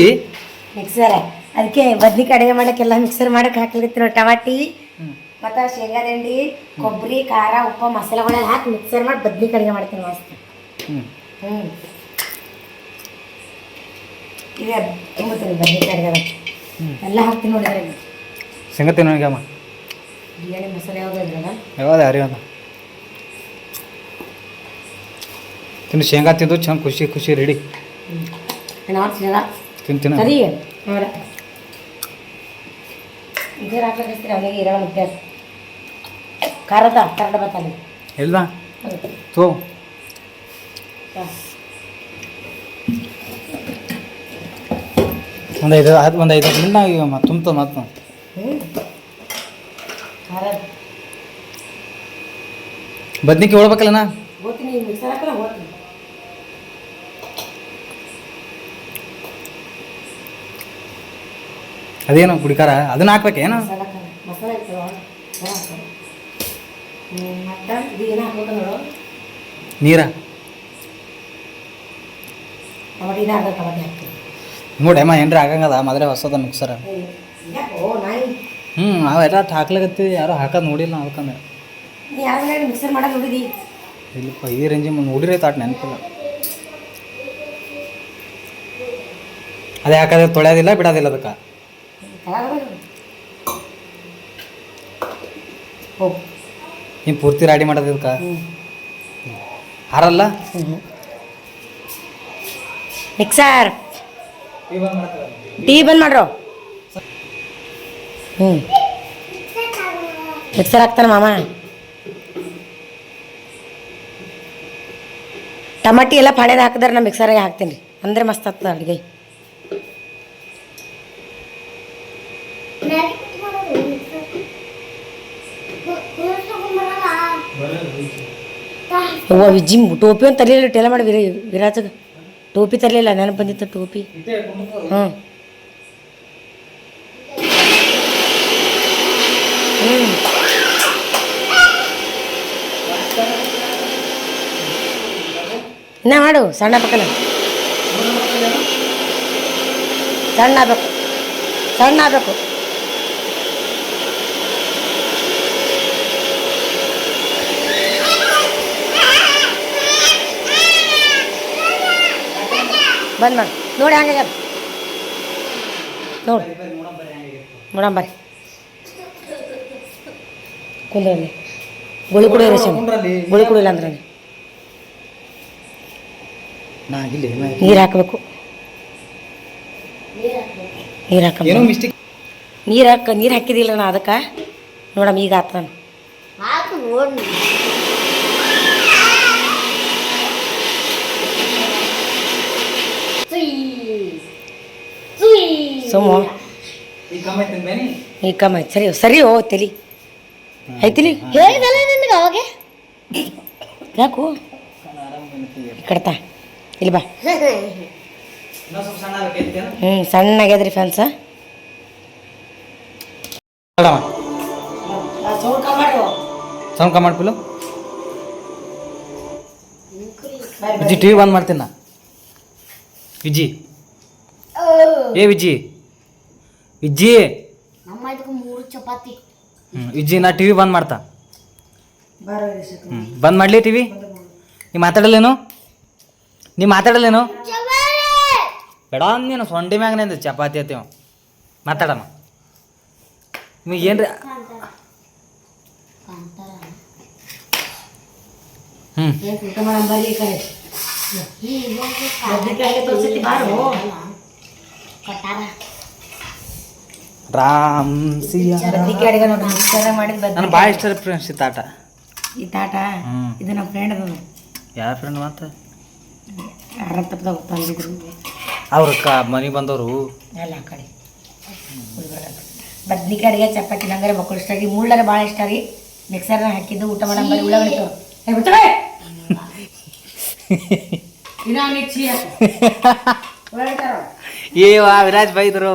ಮಿಕ್ಸರ್ ಅದಕ್ಕೆ ಬದ್ನಿಕಾಯಿ ಅಡುಗೆ ಮಾಡೋಕ್ಕೆಲ್ಲ ಮಿಕ್ಸರ್ ಮಾಡಕ್ಕೆ ಹಾಕ್ಲಿಕ್ಕೆ ಟಮಾಟಿ ಮತ್ತು ಶೇಂಗಾದ ಹಿಂಡಿ, ಕೊಬ್ಬರಿ, ಖಾರ, ಉಪ್ಪು, ಮಸಾಲೆಗಳೆಲ್ಲ ಹಾಕಿ ಮಿಕ್ಸರ್ ಮಾಡಿ ಬದ್ನಿಕಾಯಿ ಅಡುಗೆ ಮಾಡ್ತೀನಿ ಮಸ್ತ್. ಈಗ ತುಂಬುತ್ತೀನಿ ಬದ್ನಿಕಾಯಿ ಅಡುಗೆ ಎಲ್ಲ ಹಾಕ್ತೀನಿ ನೋಡಿದ್ರೆ. ಸಂಗತಿ ನನಗಮ್ಮ ಬಿರಿಯಾನಿ ಮಸಾಲೆ ಯಾವುದು ಇದ್ರಲ್ಲ ಯಾವ್ದು ಅರಿಯೋದು ತಿನ್ನು. ಶೇಂಗಾ ತಿಂದು ಚಂದ ಖುಷಿ ಖುಷಿ ರೆಡಿ ತಿಂತೀನಿ. ಸರಿ ಅವರ ಇದೇ ಹಾಕ್ಲಿಕ್ಕೆ ಅವನಿಗೆ ಇರೋ ಮುದ್ದೆ ಖಾರದ ಕರಡ ಬತ್ತಾನೆ ಇಲ್ವಾ ತೋ ಒಂದು 5 ಮಿನಿಟ್ ನಾವು ಈಗ ತುಂಬ್ತದೆ ಮತ್ತೆ ಖಾರ ಬದ್ನಿಕಾಯಿ ಹೊಳ್ಬೇಕಲ್ಲಣ್ಣ. ಹೋಗ್ತೀನಿ ಮಿಕ್ಸರ್ ಹಾಕಲ್ಲ ಹೋಗ್ತೀನಿ. ಅದೇನು ಪುಡಿಕಾರ ಅದನ್ನ ಹಾಕ್ಬೇಕೇನು? ಮಸಾಲೆ ಮತ್ತು ಇದು ಏನು ಹಾಕ್ಬೇಕು ನೋಡು, ನೀರ ಟಮಾಟಿ ಇದು ಹಾಕಿ ಟಮಾಟಿ ಹಾಕ್ತೀನಿ ನೋಡಿ ಅಮ್ಮ. ಏನ್ರಿ ಆಗಂಗದ ಮೊದಲೇ ಹೊಸದ ಮಿಕ್ಸರ್. ಓ ನಾಯಿ ನಾವೆಲ್ಲ ಹಾಕ್ಲಾಗತ್ತೀವಿ, ಯಾರೋ ಹಾಕೋದು ನೋಡಿಲ್ಲ ಅದಕ್ಕಂದ್ರೆ. ನೀ ಯಾವಾಗ ಮಿಕ್ಸರ್ ಮಾಡೋದು ನೋಡಿದಿ? ಇಲ್ಲಪ್ಪ, ಈ ರೇಂಜಿ ನೋಡಿರೇ ತಾಟ್ ನೆನಪಿಲ್ಲ. ಅದೇ ಹಾಕೋದ್ರೆ ತೊಳೆಯೋದಿಲ್ಲ ಬಿಡೋದಿಲ್ಲ ಅದಕ್ಕೆ. ನೀವು ಪೂರ್ತಿ ರೆಡಿ ಮಾಡೋದು ಇದಕ್ಕೆ ಹಾರಲ್ಲ. ಮಿಕ್ಸರ್ ಟೀ ಬಂದ್ ಮಾಡ್ರು. ಮಿಕ್ಸರ್ ಹಾಕ್ತಾನೆ ಮಾಮ. ಟಮಾಟಿ ಎಲ್ಲ ಪಾಡ್ಯದ ಹಾಕಿದ್ರೆ ನಾ ಮಿಕ್ಸರಾಗೆ ಹಾಕ್ತೀನಿ ರೀ, ಅಂದರೆ ಮಸ್ತ್ ಆಗ್ತದೆ ಅಡುಗೆ. ಅವ್ವ ವಿಜ್ಜಿ ಟೋಪಿ ಒಂದು ತರಲಿಲ್ಲ, ಟೇಲ ಮಾಡಿ ವಿರಾಜಗೆ ಟೋಪಿ ತರಲಿಲ್ಲ, ನೆನಪು ಬಂದಿತ್ತು ಟೋಪಿ. ಇನ್ನ ಮಾಡು, ಸಣ್ಣ ಪಕ್ಕಲ್ಲ ಸಣ್ಣ ಆಗಬೇಕು, ಸಣ್ಣ ಆಗಬೇಕು. ಬಂದ್ ಮಾಡಿ ನೋಡಿ ಹಂಗೆ ನೋಡಿ ನೋಡಂಬರಿ ಕುಂದ್ರಲ್ಲಿ ಗುಳಿ ಕುಡಿ ರೇಷನ್ ಗುಳಿ ಕುಡಿಲ್ಲ ಅಂದ್ರೆ ನೀರು ಹಾಕಬೇಕು. ನೀರು ಹಾಕ ನೀರು ಹಾಕಿದಿಲ್ಲ ನಾ ಅದಕ್ಕೆ ನೋಡಮ್ಮ ಈಗ ಆತ ನಾನು ಸುಮ್ಮ ಈಗ ಕಮ್ಮಿ ಆಯ್ತು. ಸರಿ ಸರಿ ಓ ತಲಿ ಐತಿಲಿ ಹೇಳಿದಲ್ಲ ನಿನಗೆ ಅವಾಗ ಯಾಕು ಕಡ್ತಾ ಇಲ್ಲಿ ಬಾ. ಸಣ್ಣಾಗ್ಯದ್ರಿ ಫ್ಯಾನ್ಸ. ಸೌಂಡ್ ಕಮ್ಮಿ ಮಾಡ್ಪಿಲ್ಲ ವಿಜಿ. ಟಿ ವಿ ಬಂದ್ ಮಾಡ್ತೀನಿ ನಾ. ವಿಜಿ ಏ ವಿಜಿ ವಿಜ್ಜಿ ವಿಜ್ಜಿ ನಾ ಟಿ ವಿ ಬಂದ್ ಮಾಡ್ತಾ. ಬಂದ್ ಮಾಡಲಿ ಟಿ ವಿ? ನೀ ಮಾತಾಡಲ್ಲೇನು? ಬೇಡ ನೀನು ಸೊಂಡಿ ಮ್ಯಾಗ ನಿಂದ ಚಪಾತಿ ಆತೀವ ಮಾತಾಡಮ್ಮ. ನಿಮಗೆ ಏನ್ರಿ ಬದ್ನಿಕಾಯಿ ತೋರ್ಸತಿ ಬಾರು ಕೊಟ್ಟಾರ ರಾಮ್ ಸಿಯಾ ಬದ್ನಿಕಾಯಿ ಅಡಿಗೆ ನೋಡಿ ಮಿಕ್ಸರ್ ಮಾಡಿದ ನನಗೆ ಭಾಳ ಇಷ್ಟ ರೀ ಫ್ರೆಂಡ್ಸ್ ಈ ತಾಟ. ಈ ತಾಟ ಇದು ನಮ್ಮ ಫ್ರೆಂಡ್ ಅದ ಯಾವ ಫ್ರೆಂಡ್ ಮಾತು ಅರತ್ತಪ್ಪದಾಗ ತಂದಿದ್ರು ಅವ್ರ ಮನೆಗೆ ಬಂದವರು ಎಲ್ಲ ಆ ಕಡೆ ಬದ್ನಿಕಾಯಿ ಅಡಿಗೆ ಚಪಾತಿ ನಂಗಾರೆ ಮಕ್ಕಳು ಇಷ್ಟ ಆಗಿ ಮುಳ್ಳರ ಭಾಳ ಇಷ್ಟ ಆಗಿ ಮಿಕ್ಸರ್ನ ಹಾಕಿದ್ದು ಊಟ ಮಾಡೋ ಬರೀ ಉಳ್ಳಾಗಡ್ಡಿ ಬಿಡ್ತವೆ ಏ ವಾ ವಿರಾಜ್ ಬೈದ್ರು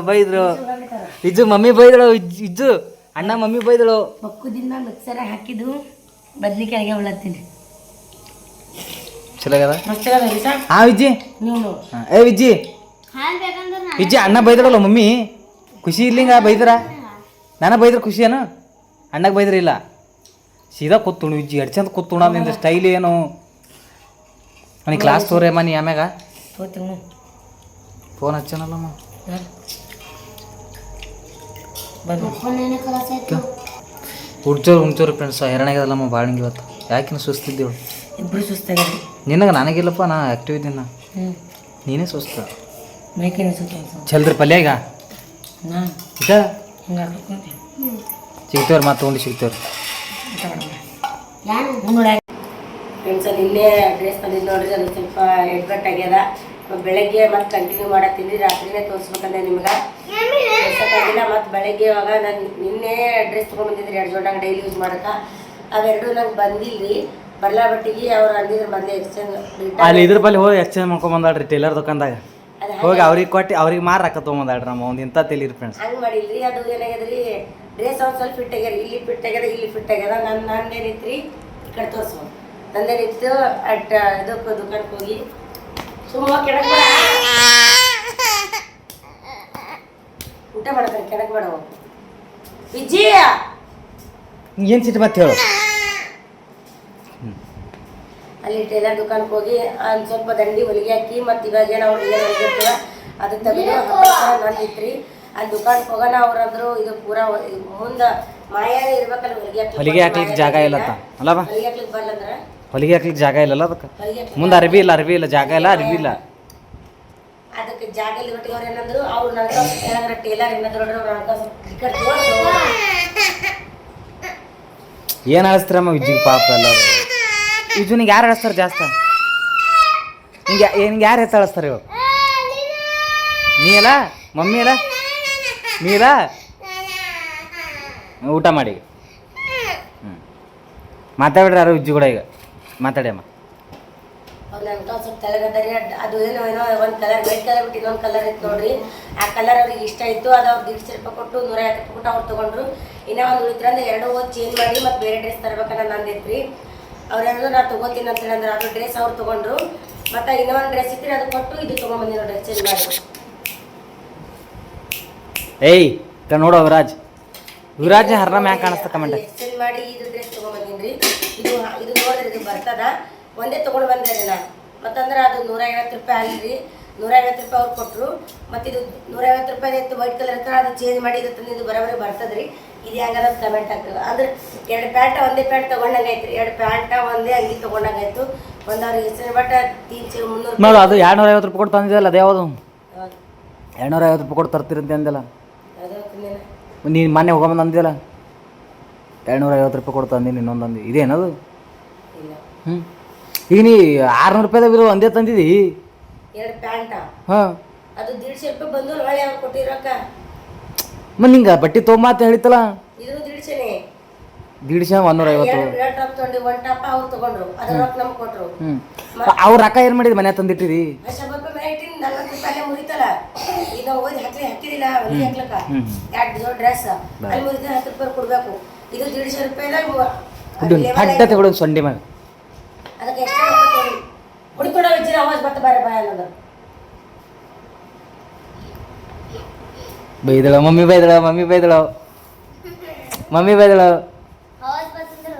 ಇಜ್ಜು ಮಮ್ಮಿ ಬೈದಳು ಇಜ್ಜು ಅಣ್ಣ ಮಮ್ಮಿ ಬೈದಳು ಮಕ್ಕುದಿಂದ ಮಿಕ್ಸರ್ ಹಾಕಿದ್ದು ಬದ್ನಿಕಾಯಿ ಅಡಿಗೆ ಉಳ್ಳತ್ತೀನಿ ಚಲೋ ಆಗ್ಯದ ಮಸ್ತಾಗದ ಸರ್ ಹಾ ವಿಜ್ಜಿ ನೀವು ಏ ವಿಜ್ಜಿ ಹಾಲು ಬೇಕಂದ್ರೆ ವಿಜ್ಜಿ ಅಣ್ಣ ಬೈದಳಲ್ಲ ಮಮ್ಮಿ ಖುಷಿ ಇರ್ಲಿಂಗ ಬೈದ್ರ ನಾನು ಬೈದ್ರ ಖುಷಿ ಏನು ಅಣ್ಣಗೆ ಬೈದ್ರ ಇಲ್ಲ ಸೀದಾ ಕೂತ್ುಣು ವಿಜ್ಜಿ ಎಡ್ ಚಂದ ಕೂತ್ುಣ ನಿಂದ ಸ್ಟೈಲ್ ಏನು ನನಗೆ ಕ್ಲಾಸ್ ತೋರೇಮ್ಮ ನೀ ಆಮ್ಯಾಗ ತೋತೀನಿ ಫೋನ್ ಹಚ್ಚನಲ್ಲಮ್ಮ ಫೋನೇನೆ ಕಲಾಸ ಆಯ್ತು ಉಣ್ಚೋರು ಫ್ರೆಂಡ್ಸ್ ಹೆರಣಾಗ್ಯದಲ್ಲಮ್ಮ ಬಾಳಿಂಗ್ ಇವತ್ತು ಯಾಕಿನ ಸುಸ್ತಿದ್ದೇವು ಇಬ್ಬರು ಸುಸ್ತಾಗ್ರಿ ನಿನಗೆ ನನಗಿಲ್ಲಪ್ಪ ನಾ ಆ್ಯಕ್ಟಿವ್ ಇದ್ದೀನಿ ನಾ ನೀನೇ ಸುಸ್ತ ಮೈಕೈ ಸುತ್ತ ಚಲ್ದ್ರಿ ಪಲ್ಯಾಗ ನಾ ಇದ ಹಿಂಗೆ ಹಾಕೋತೀನಿ ಸಿಗ್ತೇವ್ರಿ ಮತ್ತೆ ತೊಗೊಂಡು ಸಿಗ್ತೇವ್ರಿ ಯಾರು ನೋಡಿ ಫ್ರೆಂಡ್ಸ್ ಅಲ್ಲಿ ಇಲ್ಲೇ ಡ್ರೆಸ್ ತಂದಿದ್ದು ನೋಡ್ರಿ ಅದು ಸ್ವಲ್ಪ ಎಡ್ಗಟ್ ಆಗ್ಯದ ಬೆಳಗ್ಗೆ ಮತ್ತೆ ಕಂಟಿನ್ಯೂ ಮಾಡತ್ತೀನಿ ರಾತ್ರಿನೇ ತೋರಿಸ್ಬೇಕಂದ್ರೆ ನಿಮ್ಗೆ ತೋರ್ಸಕ್ಕಾಗಿಲ್ಲ ಮತ್ತು ಬೆಳಗ್ಗೆ ಇವಾಗ ನಾನು ನಿನ್ನೆ ಡ್ರೆಸ್ ತೊಗೊಂಡ್ಬಂದಿದ್ರಿ 2 ಜೋಡಾಗ ಡೈಲಿ ಯೂಸ್ ಮಾಡಕ್ಕೆ ಅವೆರಡು ನಂಗೆ ಬಂದಿಲ್ರಿ ಬರ್ಲಾ ಬಟ್ಟಿಗೆ ಅವ್ರು ಅಂದಿದ್ರು ಮೊದಲೇ ಎಕ್ಸ್ಚೇಂಜ್ ಅಲ್ಲಿ ಇದ್ರ ಬಲ್ಲಿ ಹೋಗಿ ಎಕ್ಸ್ಚೇಂಜ್ ಮಾಡ್ಕೊಂಬಂದಾಳ್ರಿ ಟೇಲರ್ ದುಕಾನ್ದಾಗ ಹೋಗಿ ಅವ್ರಿಗೆ ಕೊಟ್ಟು ಅವ್ರಿಗೆ ಮಾರು ರೊಕ್ಕ ತೊಗೊಂಬಂದಾಳ್ರಿ ನಮ್ಮ ಒಂದು ಇಂಥ ತೆಲೀರಿ ಫ್ರೆಂಡ್ಸ್ ಹಂಗೆ ಮಾಡಿಲ್ರಿ ಅದು ಏನಾಗ್ಯದ್ರಿ ಡ್ರೆಸ್ ಒಂದು ಸ್ವಲ್ಪ ಫಿಟ್ ಆಗ್ಯಾರ ಇಲ್ಲಿ ಫಿಟ್ ಆಗ್ಯದ ಇಲ್ಲಿ ಫಿಟ್ ಆಗ್ಯದ ನಂದೇನಿತ್ರಿ ಈ ಕಡೆ ತೋರಿಸು ನಂದೇನಿತ್ತು ಅಟ್ ಇದಕ್ಕೆ ದುಕಾನ್ಗೆ ಹೋಗಿ ಸುಮ್ಮ ಕೆಳಗೆ ಊಟ ಮಾಡ್ತಾರೆ ಕೆಳಗೆ ಬೇಡ ವಿಜಯ ಏನು ಸಿಟ್ಟು ಮತ್ತೆ ಹೇಳು ಅಲ್ಲಿ ಟೇಲರ್ ದುಕಾನ್ಗೆ ಹೋಗಿ ಒಂದು ಸ್ವಲ್ಪ ದಂಡಿ ಹೊಲಿಗೆ ಹಾಕಿ ಮತ್ತು ಇವಾಗ ಏನು ಅವ್ರು ಏನು ಹೊಲಿಗಿರ್ತದ ಅದು ತೆಗೆದು ನಂದಿತ್ರಿ ಅಲ್ಲಿ ದುಕಾನ್ಗೆ ಹೋಗೋಣ ಅವ್ರಂದ್ರು ಇದು ಪೂರಾ ಮುಂದೆ ಮಾಯಾನೇ ಇರ್ಬೇಕಲ್ಲ ಹೊಲಿಗೆ ಹಾಕ್ಲಿಕ್ಕೆ ಜಾಗ ಇಲ್ಲತ್ತ ಅಲ್ಲವಾ ಹೊಲಿಗೆ ಹಾಕ್ಲಿಕ್ಕೆ ಬರ್ಲಂದ್ರ ಹೊಲಿಗೆ ಹಾಕ್ಲಿಕ್ಕೆ ಜಾಗ ಇಲ್ಲಲ್ಲ ಅದಕ್ಕೆ ಹೊಲಿಗೆ ಹಾಕ್ಲಿಕ್ಕೆ ಮುಂದೆ ಅರ್ಬಿ ಇಲ್ಲ ಜಾಗ ಇಲ್ಲ ಅರ್ಬಿ ಇಲ್ಲ ಅದಕ್ಕೆ ಜಾಗ ಇಲ್ಲಿ ಒಟ್ಟಿಗೆ ಅವ್ರು ಏನಂದ್ರು ಅವ್ರು ನನಗೆ ಟೇಲರ್ ಏನಂದ್ರು ನೋಡ್ರಿ ಅವ್ರು ನನಗೆ ಟಿಕೆಟ್ ಏನು ಅಳಿಸ್ತಾರಮ್ಮ ವಿಜ್ಜಿಗೆ ಪಾಪ ಎಲ್ಲರೂ ವಿಜುನಿಗೆ ಯಾರು ಅಳಿಸ್ತಾರೆ ಜಾಸ್ತಿ ನಿಂಗೆ ಯಾರು ಹೆಚ್ಚು ಅಳಿಸ್ತಾರೆ ಇವಾಗ ನೀ ಅಲ್ಲ ಮಮ್ಮಿ ಅಲ್ಲ ನೀ ಅಲ್ಲ ಊಟ ಮಾಡಿ ಮಾತಾಡ್ರಿ ಯಾರು ವಿಜ್ಜಿ ಕೂಡ ಈಗ ಮಾತಾಡಿ ಅಮ್ಮ ಅವ್ರು ನನ್ನ ಸ್ವಲ್ಪ ತೆಳಗದಾರಿ ಅದು ಏನೋ ಒಂದು ಕಲರ್ ವೈಟ್ ಕಲರ್ ಬಿಟ್ಟು ಇನ್ನೊಂದು ಕಲರ್ ಇತ್ತು ನೋಡ್ರಿ ಆ ಕಲರ್ ಅವ್ರಿಗೆ ಇಷ್ಟ ಇತ್ತು ಅದು ಅವ್ರು 150 ರೂಪಾಯಿ ಕೊಟ್ಟು 150 ಕೊಟ್ಟು ಅವ್ರು ತೊಗೊಂಡ್ರು ಇನ್ನೂ ಒಂದು ಉಳಿತ್ರಂದ್ರೆ 2 ಓದ್ ಚೇಂಜ್ ಮಾಡಿ ಮತ್ತು ಬೇರೆ ಡ್ರೆಸ್ ತರ್ಬೇಕನ್ನ ನಂದಿತ್ರಿ ಅವ್ರೇನಾದ್ರು ನಾನು ತೊಗೋತೀನಿ ಅಂತ ಹೇಳಿದ್ರೆ ಅದು ಡ್ರೆಸ್ ಅವ್ರು ತೊಗೊಂಡ್ರು ಮತ್ತು ಇನ್ನೊಂದು ಡ್ರೆಸ್ ಇತ್ತು ಅದು ಕೊಟ್ಟು ಇದು ತೊಗೊಂಬಂದಿ ನೋಡಿ ಎಕ್ಸ್ಚೇಂಜ್ ಮಾಡಿ ಏಯ್ ನೋಡೋ ವಿರಾಜ್ ಹರ್ನ ಮ್ಯಾಗ ಕಾಣಿಸ್ತಾ ಕಮೆಂಟ್ ಎಕ್ಸ್ಚೇಂಜ್ ಮಾಡಿ ಇದು ಡ್ರೆಸ್ ತೊಗೊಂಬಂದಿನ್ರಿ ಇದು ನೋಡಿದ್ರೆ ಇದು ಬರ್ತದ ಒಂದೇ ತೊಗೊಂಡು ಬಂದೆ ರೀ ನಾನು ಮತ್ತಂದ್ರೆ ಅದು 150 ರೂಪಾಯಿ ಅಲ್ರಿ 150 ರೂಪಾಯಿ ಅವ್ರು ಕೊಟ್ಟರು ಮತ್ತು ಇದು 150 ರೂಪಾಯಿ ಇತ್ತು ವೈಟ್ ಕಲರ್ ಇತ್ತು ಅದು ಚೇಂಜ್ ಮಾಡಿ ಇದು ತಂದು ಇದು ಬರೋಬರಿ ಬರ್ತದ್ರಿ ಇದು ಹೆಂಗದ ಕಮೆಂಟ್ ಆಗ್ತದೆ ಅಂದ್ರೆ 2 ಪ್ಯಾಂಟ್ ಒಂದೇ ಪ್ಯಾಂಟ್ ತೊಗೊಂಡಂಗೆ ಐತ್ರಿ 2 ಪ್ಯಾಂಟ ಒಂದೇ ಅಂಗಿ ತೊಗೊಂಡಂಗೆ ಆಯ್ತು ಒಂದು ಅವ್ರಿಗೆ ಹೆಸರು ಬಟ್ಟ 300 ನೋಡು ಅದು 250 ರೂಪಾಯಿ ಕೊಟ್ಟು ತಂದಿದ್ದಲ್ಲ ಅದು ಯಾವುದು 250 ರೂಪಾಯಿ ಕೊಟ್ಟು ತರ್ತೀರಂತೆ ಅಂದಿಲ್ಲ ನೀನು ಮೊನ್ನೆ ಹೋಗೊಂಬಂದು ಅಂದಿಲ್ಲ 250 ರೂಪಾಯಿ ಕೊಟ್ಟು ತಂದೀನಿ ಇನ್ನೊಂದು ಅಂದಿ ಇದೇನದು ಈಗ ನೀ 600 ರೂಪಾಯಿದಾಗ ಒಂದೇ ತಂದಿದ್ದಿ 2 ಪ್ಯಾಂಟ ಹಾಂ ಅದು 150 ರೂಪಾಯಿ ಬಂದು ಹೊಳೆ ಅವ್ರು ಕೊಟ್ಟಿರೋಕ ಮತ್ತೆ ನಿಂಗೆ ಬಟ್ಟೆ ತೊಗೊಂಬತ್ತ ಹೇಳಿತ್ತಲ್ಲ ಇದು 150ನೇ 150 2 ಟಾಪ್ ತೊಗೊಂಡು 1 ಟಾಪ್ ಅವ್ರು ತೊಗೊಂಡ್ರು ಅದ್ರ ರೊಕ್ಕ ನಮ್ಗೆ ಕೊಟ್ಟರು ಅವ್ರ ರೊಕ್ಕ ಏನು ಮಾಡಿದ್ ಮನೆ ತಂದಿಟ್ಟಿರಿ 100 ರೂಪಾಯಿ ಮೇಲೆ ಇಟ್ಟಿನಿ 40 ರೂಪಾಯಿ ಮುರಿತಲ್ಲ ಈಗ ನಾವು ಓದಿ ಹಾಕಿದಿಲ್ಲ ಹೊಲಿಗೆ ಹಾಕ್ಲಕ್ಕ 2 ಜೋಡ್ ಡ್ರೆಸ್ ಅಲ್ಲಿ ಮುರಿದ 10 ರೂಪಾಯಿ ಕೊಡ್ಬೇಕು ಇದು 150 ರೂಪಾಯಿದಾಗ ಪಡ್ಡ ತಗೊಳ್ಳೋದು ಸೊಂಡಿ ಮ್ಯಾಗ ಅದಕ್ಕೆ ಎಷ್ಟು ರೊಕ್ಕ ತಗೊಳ್ಳಿ ಹುಡುಕೊಡೋ ವಿಚಾರ ಅವಾಜ್ ಬತ್ತ ಬಾರೆ ಬಾಯ ಅನ್ನೋದು ಬೈದಳ ಮಮ್ಮಿ ಬೈದಳ ಆವಾಜ್ ಬರ್ತಂದ್ರೆ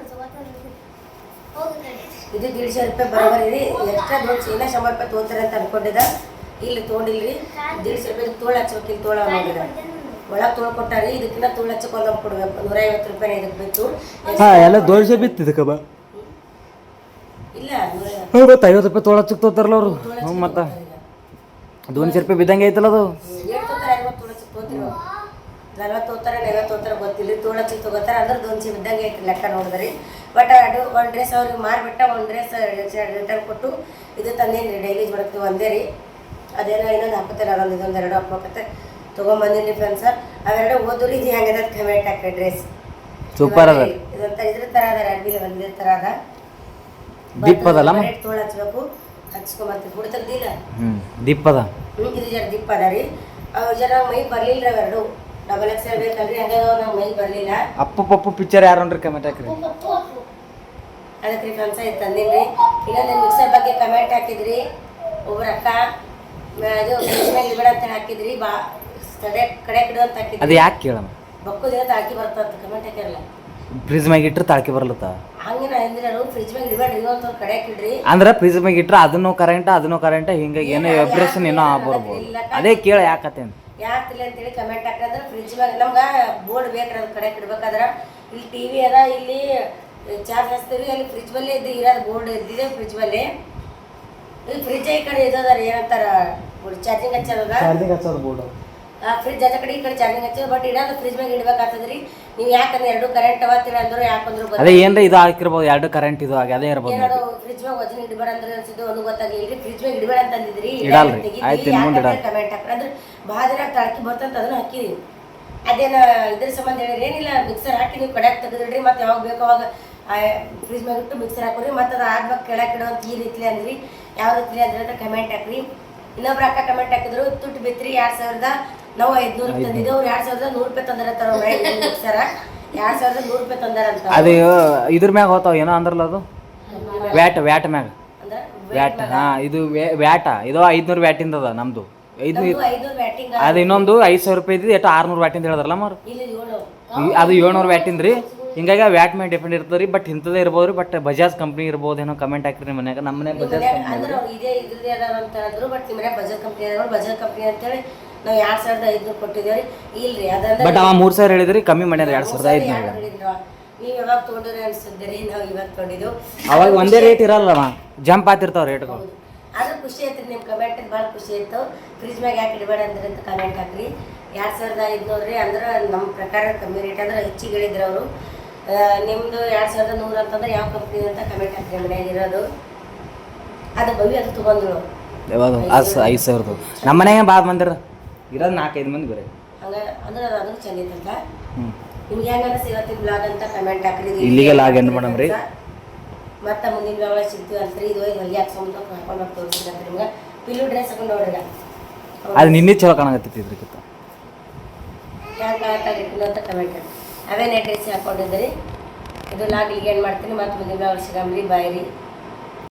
ಇದು 150 ರೂಪಾಯಿ ಬರೋಬರಿ ರೀ ಎಕ್ಸ್ಟ್ರಾ ದೊಡ್ಡ ಇನ್ನ 100 ರೂಪಾಯಿ ತೊಗೋತಾರೆ ಅಂತ ಅನ್ಕೊಂಡಿದ್ದ ಇಲ್ಲಿ ತೊಗೊಂಡಿಲ್ರಿ 150 ರೂಪಾಯಿ ತೋಳ ಹಚ್ಬೇಕು ಇಲ್ಲಿ ತೋಳ ನೋಡಿದ ಒಳಗೆ ತೋಳ ಕೊಟ್ಟಾರಿ ಇದಕ್ಕಿಂತ ತೋಳ ಹಚ್ಚಕ್ಕೆ ಒಂದೊಂದು ಕೊಡ್ಬೇಕು 150 ರೂಪಾಯಿ ಇದಕ್ಕೆ ಬೇಕು ಎಲ್ಲ ದೋಷ ಬಿತ್ತಿದಕ್ಕ ಬಾ ಇಲ್ಲ 150 ಗೊತ್ತಾ 50 ರೂಪಾಯಿ ತೋಳ ತೋತಾರಲ್ಲ ಅವರು ಹ್ಞೂ ಮತ್ತು 200 ರೂಪಾಯಿ ಬಿದ್ದಂಗೆ ಐತಲ್ಲ ಅದು ಎಷ್ಟು ತೋತಾರೆ 50 ತೋಳ ಚಿಕ್ಕ ತೋತಿರೋ 40 ತೋತಾರೆ 50 ತೋತಾರೆ ಗೊತ್ತಿಲ್ಲ ತೋಳ ಚಿಕ್ಕ ತಗೋತಾರೆ ಅಂದ್ರೆ 200 ಬಿದ್ದಂಗೆ ಐತಿ ಲೆಕ್ಕ ನೋಡಿದ್ರಿ ಬಟ್ ಅದು ಒಂದು ಡ್ರೆಸ್ ಅವ್ರಿಗೆ ಮಾರ್ಬಿಟ್ಟ ಒಂದು ಡ್ರೆಸ್ ರಿಟರ್ನ್ ಕೊಟ್ಟು ಇದು ತಂದೇನು ಡೈಲಿ ಮಾಡ್ತೀವಿ ಒಂದೇ ರೀ ಅದೇನೋ ಇನ್ನೊಂದು ಹಾಕೋತಾರೆ ಅದೊಂದು ಇದೊಂದು ಎರಡು ಹಾಕೋಕತ್ತೆ ತೊಗೊಂಬಂದಿನಿ ಫ್ರೆಂಡ್ಸ್ ಅವೆರಡು ಓದೋರು ಇದು ಹೆಂಗದ ಕಮೆಂಟ್ ಹಾಕ್ರಿ ಡ್ರೆಸ್ ಸೂಪರ್ ಅದ ಇದೊಂಥರ ಇದ್ರ ಥರ ಅದ ಅರ್ಬಿಲಿ ಒಂದೇ ಥರ ಅದ ದೀಪ್ ಅದಲ್ಲ ತೋಳ ಹಚ್ಬೇಕು ಹಚ್ಕೊಂಬರ್ತೀವಿ ಹುಡು ತೆಗ್ದಿಲ್ಲ ದೀಪ್ ಅದ ಇದು ಜರ ದಿಪ್ಪ ಅದ ರೀ ಅವು ಜರ ಮೈ ಬರ್ಲಿಲ್ಲ ಅವೆರಡು ಡಬಲ್ ಎಕ್ಸೆಲ್ ಬೇಕಲ್ರಿ ಹಂಗಾಗಿ ನಾವು ಮೈ ಬರಲಿಲ್ಲ ಅಪ್ಪು ಪಪ್ಪು ಪಿಕ್ಚರ್ ಯಾರು ನೋಡ್ರಿ ಕಮೆಂಟ್ ಹಾಕ್ರಿ ಅದಕ್ಕೆ ರೀ ಫ್ರೆಂಡ್ಸ್ ಇದು ತಂದಿನಿ ಇನ್ನೊಂದು ಮಿಕ್ಸರ್ ಬಗ್ಗೆ ಕಮೆಂಟ್ ಹಾಕಿದ್ರಿ ಒಬ್ಬರ ಅಕ್ಕ ಅದು ಫ್ರಿಜ್ ಮೇಲೆ ಇಡಬೇಡ ಅಂತ ಹಾಕಿದ್ರಿ ಬಾ ಕಡೆ ಕಿಡು ಅಂತ ಹಾಕಿದ್ರಿ ಅದು ಯಾಕೆ ಕೇಳಮ್ಮ ಬಕ್ಕುದ ಹಾಕಿ ಬರ್ತಂತ ಕಮೆಂಟ್ ಹಾಕಿರಲ್ಲ ಫ್ರಿಜ್ ಮ್ಯಾಗ ಇಟ್ಟರೆ ತಾಳ್ಕೆ ಬರಲತ್ತ ಹಂಗೆ ನಾ ಅಂದಿರೋ ಫ್ರಿಜ್ ಮ್ಯಾಗ ಇಡಬೇಡ್ರಿ ಅಂತ ಕಡೆ ಇಡ್ರಿ ಅಂದ್ರೆ ಫ್ರಿಜ್ ಮ್ಯಾಗ ಇಟ್ರೆ ಅದನ್ನು ಕರೆಂಟ್ ಹಿಂಗಾಗಿ ಏನೋ ವೈಬ್ರೇಷನ್ ಏನೋ ಬರ್ಬೋದು ಅದೇ ಕೇಳ ಯಾಕತ್ತೆ ಅಂತ ಯಾಕಿಲ್ಲ ಅಂತೇಳಿ ಕಮೆಂಟ್ ಹಾಕಿದ್ರೆ ಫ್ರಿಜ್ ಮ್ಯಾಗ ನಮ್ಗೆ ಬೋರ್ಡ್ ಬೇಕ್ರಿ ಅದು ಕಡೆ ಇಡ್ಬೇಕಾದ್ರೆ ಇಲ್ಲಿ ಟಿ ವಿ ಅದ ಇಲ್ಲಿ ಚಾರ್ಜ್ ಹಚ್ತೀವಿ ಅಲ್ಲಿ ಫ್ರಿಜ್ ಬಲ್ಲಿ ಇರೋದು ಬೋರ್ಡ್ ಇದ್ದಿದೆ ಫ್ರಿಜ್ ಬಲ್ಲಿ ಇಲ್ಲಿ ಫ್ರಿಜ್ ಈ ಕಡೆ ಇದ್ದದ ಏನಂತಾರ ಚಾರ್ಜಿಂಗ್ ಹಚ್ಚೋದ ಬೋರ್ಡ್ ಫ್ರಿಜ್ ಅದ ಕಡೆ ಈ ಕಡೆ ಚಾರ್ಜಿಂಗ್ ಹಚ್ಚೋದು ಬಟ್ ಇಡೋದು ಫ್ರಿಜ್ ಮ್ಯಾಗ ಇಡ್ಬೇಕಾಗ್ತದ್ರಿ ನೀವು ಯಾಕಂದ್ರೆ ಎರಡು ಕರೆಂಟ್ ಅವತ್ತಿರ ಅಂದ್ರು ಯಾಕಂದ್ರು ಅದೇ ಏನ್ರ ಇದು ಹಾಕಿರ್ಬೋದು ಎರಡು ಕರೆಂಟ್ ಇದು ಆಗಿ ಅದೇ ಇರ್ಬೋದು ಏನಾದ್ರು ಫ್ರಿಜ್ ಮ್ಯಾಗ ವಜನ್ ಇಡಬೇಡ ಅಂದ್ರೆ ಅನ್ಸಿದ್ದು ಒಂದು ಗೊತ್ತಾಗಿಲ್ರಿ ಫ್ರಿಜ್ ಮ್ಯಾಗ ಇಡಬೇಡ ಅಂತ ಅಂದಿದ್ರಿ ಇಡಲ್ರಿ ಆಯ್ತು ಮುಂದೆ ಇಡಲ್ಲ ಕಮೆಂಟ್ ಹಾಕ್ರಿ ಅಂದ್ರೆ ಭಾಳ ದಿನ ತಾಳ್ಕಿ ಬರ್ತಂತ ಅದನ್ನ ಹಾಕಿರಿ ಅದೇನ ಇದ್ರ ಸಂಬಂಧ ಹೇಳಿರಿ ಏನಿಲ್ಲ ಮಿಕ್ಸರ್ ಹಾಕಿ ನೀವು ಕಡೆಯಾಗ ತೆಗೆದಿಡ್ರಿ ಮತ್ತೆ ಯಾವಾಗ ಬೇಕು ಅವಾಗ ಫ್ರಿಜ್ ಮ್ಯಾಗ ಇಟ್ಟು ಮಿಕ್ಸರ್ ಹಾಕೋರಿ ಮತ್ತೆ ಅದು ಆದ್ಮೇಲೆ ಕೆಳಗೆ ಇಡೋಂತ ಈ ರೀತಿ ಅಂದ್ರಿ ಯಾವ ರೀತಿ ಅಂದ್ರೆ ಕಮೆಂಟ್ ಹಾಕ್ರಿ ಇನ್ನೊಬ್ರು ಅಕ್ಕ ಕಮೆಂಟ್ ಹಾಕಿದ್ರು ತುಟ್ಟು ಬಿತ್ರಿ 2000 ನಾವು 500 ತಂದಿದ್ದೆವು ಅವ್ರು 2100 ರೂಪಾಯಿ ತಂದಾರ ಮಿಕ್ಸರ 2100 ರೂಪಾಯಿ ತಂದಾರ ಅಂತ ಅದು ಇದ್ರ ಮ್ಯಾಗ ಹೋತಾವ ಏನೋ ಅಂದ್ರಲ್ಲ ಅದು ವ್ಯಾಟ್ ಮ್ಯಾಗ ಅಂದ್ರೆ ವ್ಯಾಟ್ ಇದು ವ್ಯಾಟ ಇದು 500 ವ್ಯಾಟಿಂದ ಅದ ನಮ್ದು 500 500 ಬ್ಯಾಟಿಂಗ್ ಅದು ಇನ್ನೊಂದು 5000 ರೂಪಾಯಿ ಇದ್ದು ಎಷ್ಟು 600 ವ್ಯಾಟಿಂದ ಹೇಳಿದ್ರಲ್ಲ ಮಾರು ಇಲ್ಲಿ 700 ಅದು 700 ವ್ಯಾಟಿಂದ ರೀ ಹಿಂಗಾಗಿ ವ್ಯಾಟ್ ಮೇಲೆ ಡಿಪೆಂಡ್ ಇರ್ತದೆ ರೀ ಬಟ್ ಇಂಥದ್ದೇ ಇರ್ಬೋದು ಬಟ್ ಬಜಾಜ್ ಕಂಪ್ನಿ ಇರ್ಬೋದು ಏನೋ ಕಮೆಂಟ್ ಹಾಕಿರಿ ನಿಮ್ಮ ಮನ್ಯಾಗ ನಮ್ಮ ಮನೆ ಬಜಾಜ್ ಕಂಪ್ನಿ ಅಂದ್ರೆ ಅವ್ರು ಇದೇ ಇದ್ರದೇ ಅದಾವ ಅಂತ ಹೇಳಿದ್ರು ಬಟ್ ನಿಮ್ಮ ಮನ್ಯಾಗ ಬಜಾಜ್ ಕಂಪ್ನಿ ಅದಾವ ಬಜಾಜ್ ಕಂಪ್ನಿ ಅಂತೇಳಿ ನಾವು 2500 ಕೊಟ್ಟಿದ್ದೇವ್ರಿ ಇಲ್ರಿ ಅದಂದ್ರೆ ಬಟ್ ಅವ 3000 ಹೇಳಿದ್ರಿ ಕಮ್ಮಿ ಮಾಡ್ಯಾರ 2500 ನೀವು ಯಾವಾಗ ತೊಗೊಂಡ್ರಿ ಅನ್ಸಿದ್ರಿ ನಾವು ಇವಾಗ ತೊಗೊಂಡಿದ್ದು ಅವಾಗ ಒಂದೇ ರೇಟ್ ಇರಲ್ಲ ಜಂಪ್ ಆಗ್ತಿರ್ತಾವ ರೇಟ್ಗಳು ಆದ್ರೂ ಖುಷಿ ಆಯ್ತು ನಿಮ್ಮ ಕಮೆಂಟ್ ಭಾಳ ಖುಷಿ ಆಯ್ತು ಫ್ರಿಜ್ ಮ್ಯಾಗ ಯಾಕೆ ಇಡಬೇಡ ಅಂದ್ರೆ ಅಂತ ಕಮೆಂಟ್ ಹಾಕ್ರಿ 2500 ರೀ ಅಂದ್ರೆ ನಮ್ಮ ಪ್ರಕಾರ ಕಮ್ಮಿ ರೇಟ್ ಅಂದ್ರೆ ಹೆಚ್ಚಿಗೆ ಹೇಳಿದ್ರು ಅವರು ನಿಮ್ಮದು 2100 ಅಂತಂದ್ರೆ ಯಾವ ಕಂಪ್ನಿ ಅಂತ ಕಮೆಂಟ್ ಹಾಕ್ರಿ ಮನ್ಯಾಗ ಇರೋದು ಅದು ಭವಿ ಅದು ತೊಗೊಂಡ್ರು ಯಾವಾಗ 5000 ನಮ್ಮ ಮನೆಗೆ ಭಾಳ ಮಂದಿರ ಇರೋದು 4-5 ಮಂದಿ ಬೇರೆ ಹಂಗೆ ಅಂದ್ರೆ ಅದು ಚೆಂದಿತ್ತಂತ ನಿಮ್ಗೆ ಹೆಂಗ ಅನಿಸ್ತು ಇವತ್ತಿನ ಬ್ಲಾಗ್ ಅಂತ ಕಮೆಂಟ್ ಹಾಕ್ರಿ ಇಲ್ಲಿಗೆ ಲಾಗ್ ಎಂಡ್ ಮಾಡಮ್ ರೀ ಮತ್ತೆ ಮುಂದಿನ ಬ್ಲಾಗ್ ಸಿಗ್ತೀವಿ ಅಂತ ಇದು ಹೊಲಿ ಹಾಕ್ಸ್ಕೊಂಡ್ ಹಾಕೊಂಡು ಹೋಗಿ ತೋರಿಸಿದ್ರೆ ನಿಮ್ಗೆ ಪಿಲ್ಲು ಡ್ರೆಸ್ ಹಾಕೊಂಡು ನೋಡ್ರಿ ಅದು ನಿನ್ನೆ ಚಲೋ ಕಾಣಕತ್ತೈತಿ ಇದ್ರಕ್ಕಿಂತ ಹ್ಯಾಂಗೆ ಕಾಣತ್ತಾಗಿಟ್ಟು ಅಂತ ಕಮೆಂಟ್ ಹಾಕಿ ಅವೇ ಡ್ರೆಸ್ ಹಾಕೊಂಡಿದ್ರಿ ಇದು ಲಾಗ್ ಈಗ ಏನು ಮಾಡ್ತೀನಿ ಮತ್ತೆ ಮುಂದಿನ ಬ್ಲಾಗ್ ಸಿಗಮ್ರಿ ಬಾಯ್ ರೀ